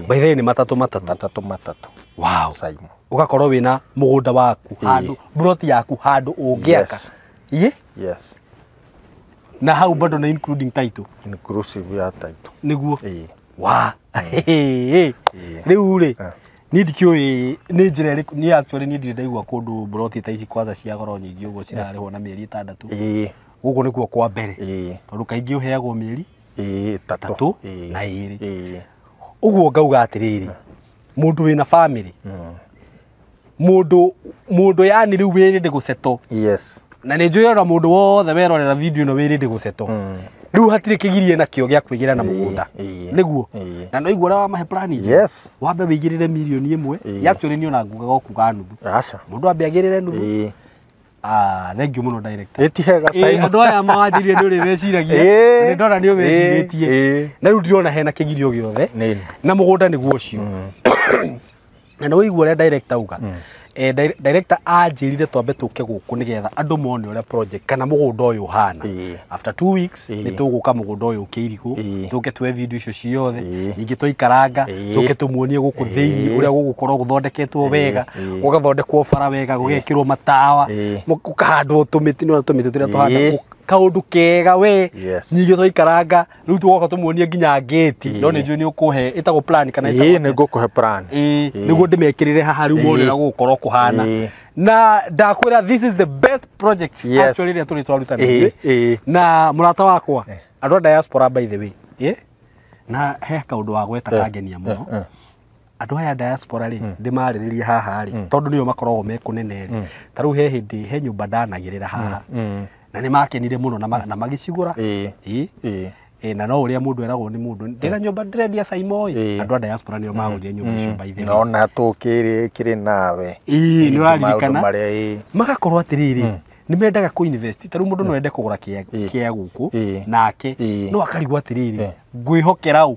by the way ni matatu wow Saimo ugakorwo wina mugunda waku handu broti yaku handu ungiaka yes na hau bado na including title inclusive ya title niguo wa riu ri ni ndikioi ni njira iriku ni actually ni ndire ndaigua kundu broti ta ici kwanza cia goro nyingi uguo cirarihwo na mieri 6 guku nikuo kwa mbere tondu kaingi uheagwo mieri 3 na 2 uguo ngauga atiriri mundu wina family mundu yani riu wirinde guseto na ni njui ona mundu wothe werorera video ino wirinde guseto riu hatire kigirie na kio gia kwigira na mugunda niguo na no igura mahe plan wambe wigirire milioni 1 actually ni ona nguga gokuga nuthu mundu ambe agirire nuthu thank you muno director etihega Saimo andu aya mawanjirie ni uri meciragia ni ndona ni umeciritie na riu ndirona hena kigirio giothe na mugunda niguo ucio na no igua ria director uga director anjirire twambe tuke guku nigetha andu mone uria project kana mugunda uyu hana after 2 weeks ni tuguka mugunda uyu ukirigu tuke twe video icio ciothe ingi twikaranga tuke tumuonie guku thiini uria gugukorwo guthondeketwo wega gugathondekwo bara wega gugekirwo matawa gukahandwo tumiti no tumiti turia tuhanda kaundu kega we nyingi twikaranga riu tugoka tumuonie nginya gate no ni njui ni ukuhe itago plan kana itago ni ngukuhe plan niguo ndimekirire haha riu monera gukorwo kuhana na ndakwira this is the best project actually ria tuli twarutana na murata wakwa andu a diaspora by the way na he kaundu wa gweta kangenia muno andu aya diaspora ri ndimariririe haha ri tondu niyo makoragwo mekunene ri taru he hindi he nyumba ndanagirira haha na ni makenire muno na magicigura na no uria mundu eragwo ni mundu ndira nyumba ndirendia Saimo andu a diaspora niyo magurire nyumba icio by the way nona tukiri kiri nawe ni uraririkana magakorwo atiriri ni mendaga ku invest taru mundu no ende kugura kia guku nake no akarigwa atiriri ngwihokera u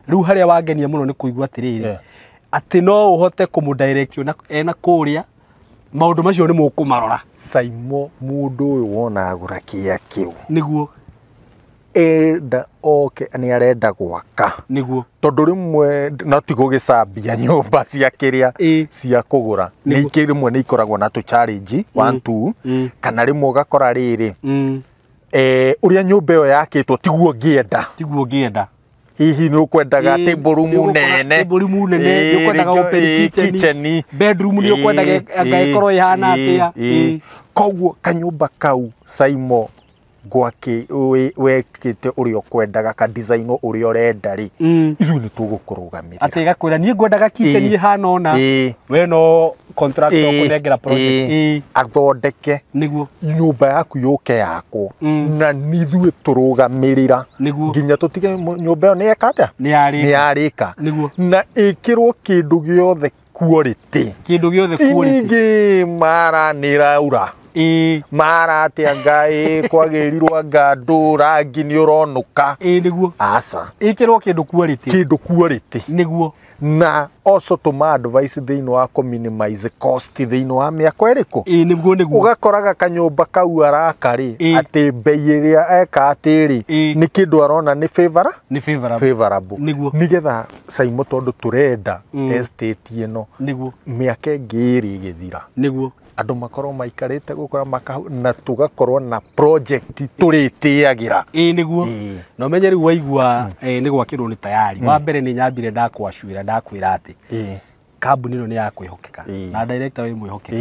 riu haria wangenia muno ni kuigwa atiriri ati no uhote kumu-direct na ena kuria maundu macio ni mukumarora Saimo mundu uyu wona agura kia kiu niguo enda ni arenda gwaka niguo tondu rimwe no tigugicambia nyumba cia kiria cia kugura ni rimwe ni ikoragwo na tu challenge 1 2 kana rimwe ugakora riri uria nyumba iyo yakitwo tiguo ngienda hihi ni ukwendaga table room nene ni ukwendaga open kitchen bedroom ni ukwendaga angaikorwo ihana atia koguo kanyumba kau Saimo gwaki wekite urio kwendaga ka design urio renda ri ithu ni tugukurugamira ati gakwira nie ngwendaga kitchen ihana ona we no contractor kunengera project athondeke niguo nyumba yaku yuke yako na nithue turugamirira nginya tutige nyumba yo ni ekata ni arika niguo na ikirwo kindu giothe quality ningi mara ni raura mara atia ngai kwagirirwo ngandu rangi ni uronuka niguo asa ikirwo kindu quality niguo na also to my advice thiini wa ku minimize cost thiini wa miako iriku niguo ugakoraga kanyumba kau arakari ati bei iria eka atiri ni kindu arona ni favorable nigetha Saimo tondu turenda estate ino niguo miaka ngiri githira niguo andu makorwo maikarite gukora na tugakorwo na project turitiagira niguo no menye riu waigua ni gwakirwo ni tayari wa mbere ni nyambire ndakwacwira ndakwira ati kambuni no ni ya kwihokeka na director we mwihokeka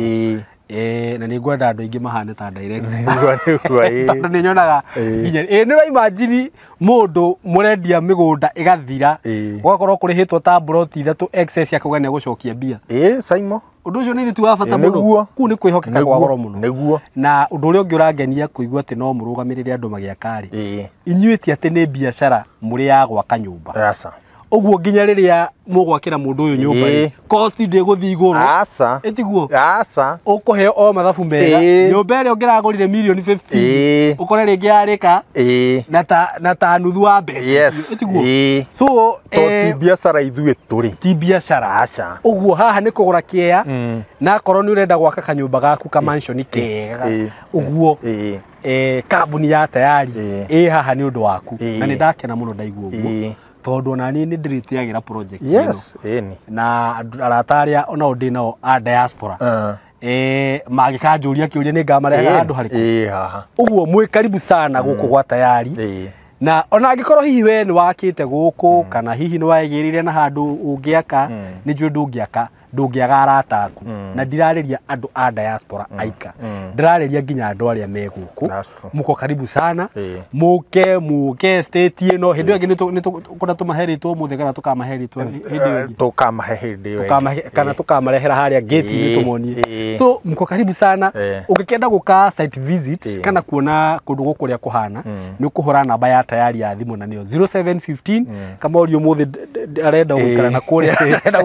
na ni ngwenda andu aingi mahane ta director ni nyonaga nginya ni wa imagine mundu murendia migunda igathira ugakorwo kurihitwo ta broti 3 excess ya kugania gucokia mbia Saimo undu ucio ni tu wa bata muno ku ni kwihokeka kwa goro muno niguo na undu uria ungi urangenia kuigua ati no murugamirire andu magiakari inyuiti ati ni biashara muri ya gwaka nyumba yasa uguo nginya riria mugwakira mundu uyu nyumba cost ndi guthi iguru asa etiguo asa ukuhe o mathabu mega nyumba ire ngiragurire million 50 ukore ringi yarika na ta nuthu wa mbeca etiguo so ti biashara ithuĩ turi ti biashara aca uguo haha ni kugura kiea na korwo ni urenda gwaka kanyumba gaku ka mansion kega uguo kambuni ya tayari haha ni undu waku na ni ndakena muno ndaigua uguo tondu na ni ndiritiagira project ino na arataria ona undi nao a diaspora magikanjuria kiuria ni ngamareha handu hariku haha uguo mwi karibu sana guku gwa tayari na ona angikorwo hihi we ni wakite guku kana hihi ni waigirire na handu ungiaka ni njui ndungiaga arata aku na ndirariria andu a diaspora aika ndirariria nginya andu aria me guku muko karibu sana muke state ino hindu ingi ni tukuna tumaheritwo muthe kana tukamaheritwo hindi tukamahe hindi kana tukamarehera haria gate ni tumonie so muko karibu sana ukikenda guka site visit kana kuona kundu guku ria kuhana ni ukuhura namba ya tayari ya thimu na nio 0715 kama uri muthe arenda gukara na kuria arenda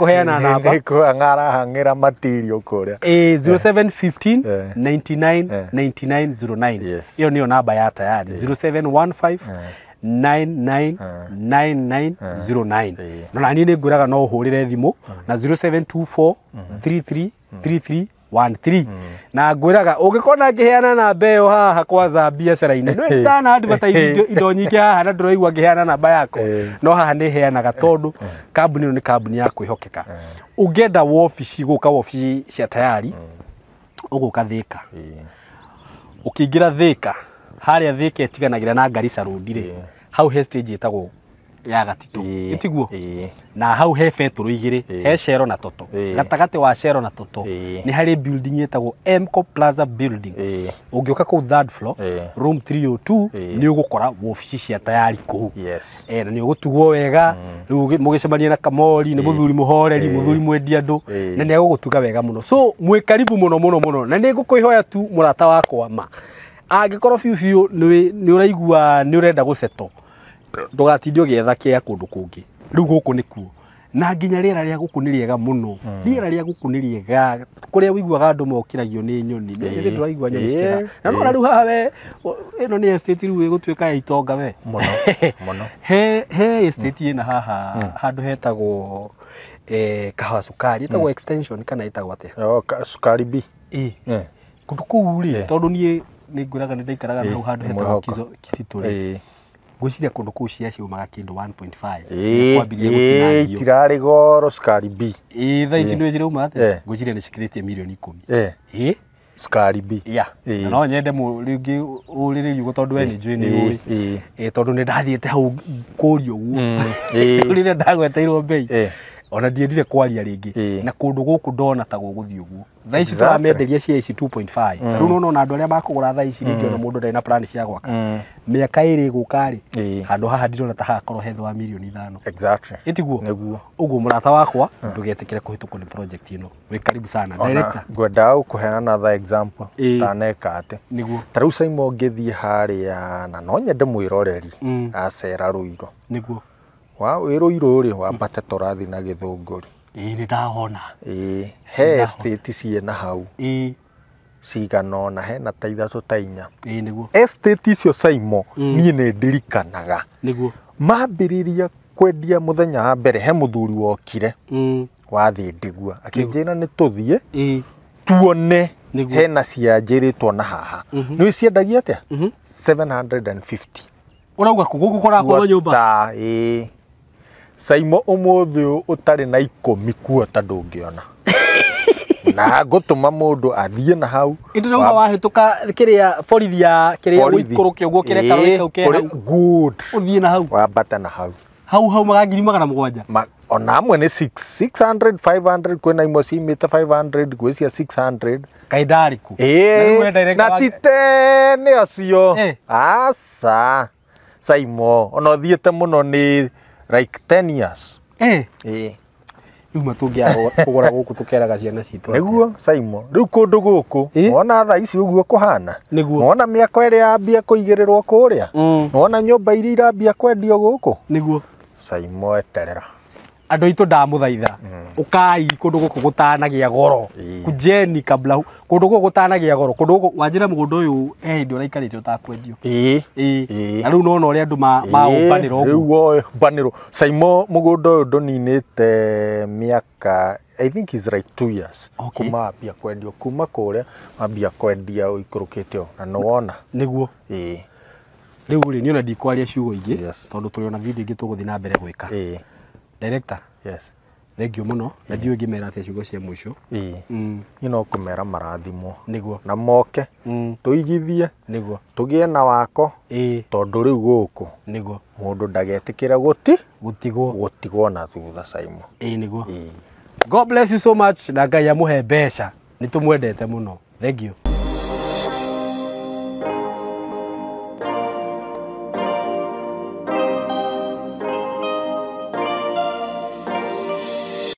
kuheana namba ngara hangira material kuria 0715 99 9909 hiyo ndio namba ya tayari 0715 999909 na nini nguraga no uhurire thimu na 0724 333313 na ngwiraga ungikona ngiheana namba iyo haha kwaza biashara-ini no ndana advertise indo nyingi haha na ndiraigua ngiheana namba yako no haha ni heanaga tondu kambuni ni kambuni ya kwihokeka ungenda wofici guka wofici cia tayari uguka Thika ukiingira Thika haria Thika etiganagira na Garissa Road ri hau he stage etagwo ya Gatito itiguo na hau he beturu igiri he Shero na Toto gatagati wa Shero na Toto ni hari building etagwo Emco Plaza building ungioka ku third floor room 302 ni ugukora wofici cia tayari ku na ni ugutugwo wega riu mugicemania na Kamori ni muthuri muhoreri muthuri mwendia andu na ni agugutuga wega muno so mwe karibu muno na ni ngukwihoya tu murata wakwa ma angikorwo biu ni uraigua ni urenda guceto ndugatinde ugietha kia kundu kungi riu guku ni kuo na nginya riera ria guku ni riega muno riera ria guku ni riega kuria wiguaga andu mokiragio ni nyoni ni nduraigua nyoni cikira na no riu haha we ino ni estate riu igutwika ya itonga we muno he estate ina haha handu hetagwo Kahawa Sukari etagwo extension kana etagwo atia Sukari B kundu kuu ri tondu ni nguraga ni ndaikaraga na handu hetagwo Kibituri gwiciria kundu kuu cia ciumaga kindu 1.5 kwambirie gutinangio tirari goro Sukari B thaa ici ndio cirauma ate gwiciria ni cikiritie milioni 10 Sukari B no nyende ringi uriririo gutondu we ni njui ni ui tondu ni ndathiete hau kurio uguo rire ndagweteirwo bei ona ndiendire kwaria ringi na kundu guku ndona ta guguthi uguo thaa ici turamenderia cia ici 2.5 riu no andu aria makugura thaa ici ringi ona mundu ndari na plan cia gwaka miaka iri gukari handu haha ndirona ta hakorwo hetho wa milioni 5 exactly itiguo neguo uguo murata wakwa ndugetikire kuhitukwo ni project ino we karibu sana director ngwenda kuheana another example taneka ate niguo tariu Saimo ngithie haria na no nyende mwiroreri acera Ruiro niguo wa Ruiro ri wambate torathi na Githunguri ni ndahona he estate ciena hau cigana na hena ta 3 ta 4 niguo estate icio Saimo nie ni ndirikanaga niguo mambiriria kwendia muthenya wa mbere he muthuri wokire wathi ndigua akinjira ni tuthie tuone hena cianjiritwo na haha ni ciendagia atia 750 urauga kuguku kora kwa nyumba Saimo umuthi utari na 10 kuota ndungiona na ngutuma mundu athie na hau indi no wahituka kiria borithi ya kiria guikurukia uguo kiria karoi kau ke hau good uthie na hau wambata na hau hau magangiri 700 ona amwe ni 600 500 kwina imwe cimite 500 gwĩcia 600 kaidariku na tite ni acio asa Saimo ona thiete muno ni like 10 years riu matungia kugura guku tukeraga ciana citu niguo Saimo riu kundu guku wona tha ici uguo kuhana wona miako iri yambia kuigirirwo kuria wona nyumba iria irambia kwendio guku niguo Saimo eterera andu itu ndamuthaitha ukai kundu guku gutanagia goro kujeni kabla kundu guku gutanagia goro kundu guku wanjira mugundu uyu ndio uraikarite utakwendio na riu nona uri andu maumbaniro riu baniro Saimo mugundu uyu nduninite miaka I think is like 2 years kuma ambia kwendio kuma kuria ambia kwendia uikurukite na no wona niguo riu ri niona ndikwaria ciugo ingi tondu turi ona video ingi tuguthi na mbere gwika director thank you muno na ndiwe ngimera ati ciugo cia mwisho no kumera marathimo niguo na moke tuigithie niguo tugie na wako tondu riu guku niguo mundu ndagetikira gutigwo na thutha Saimo niguo God bless you so much na Ngai amuhe mbeca nitumwendete muno thank you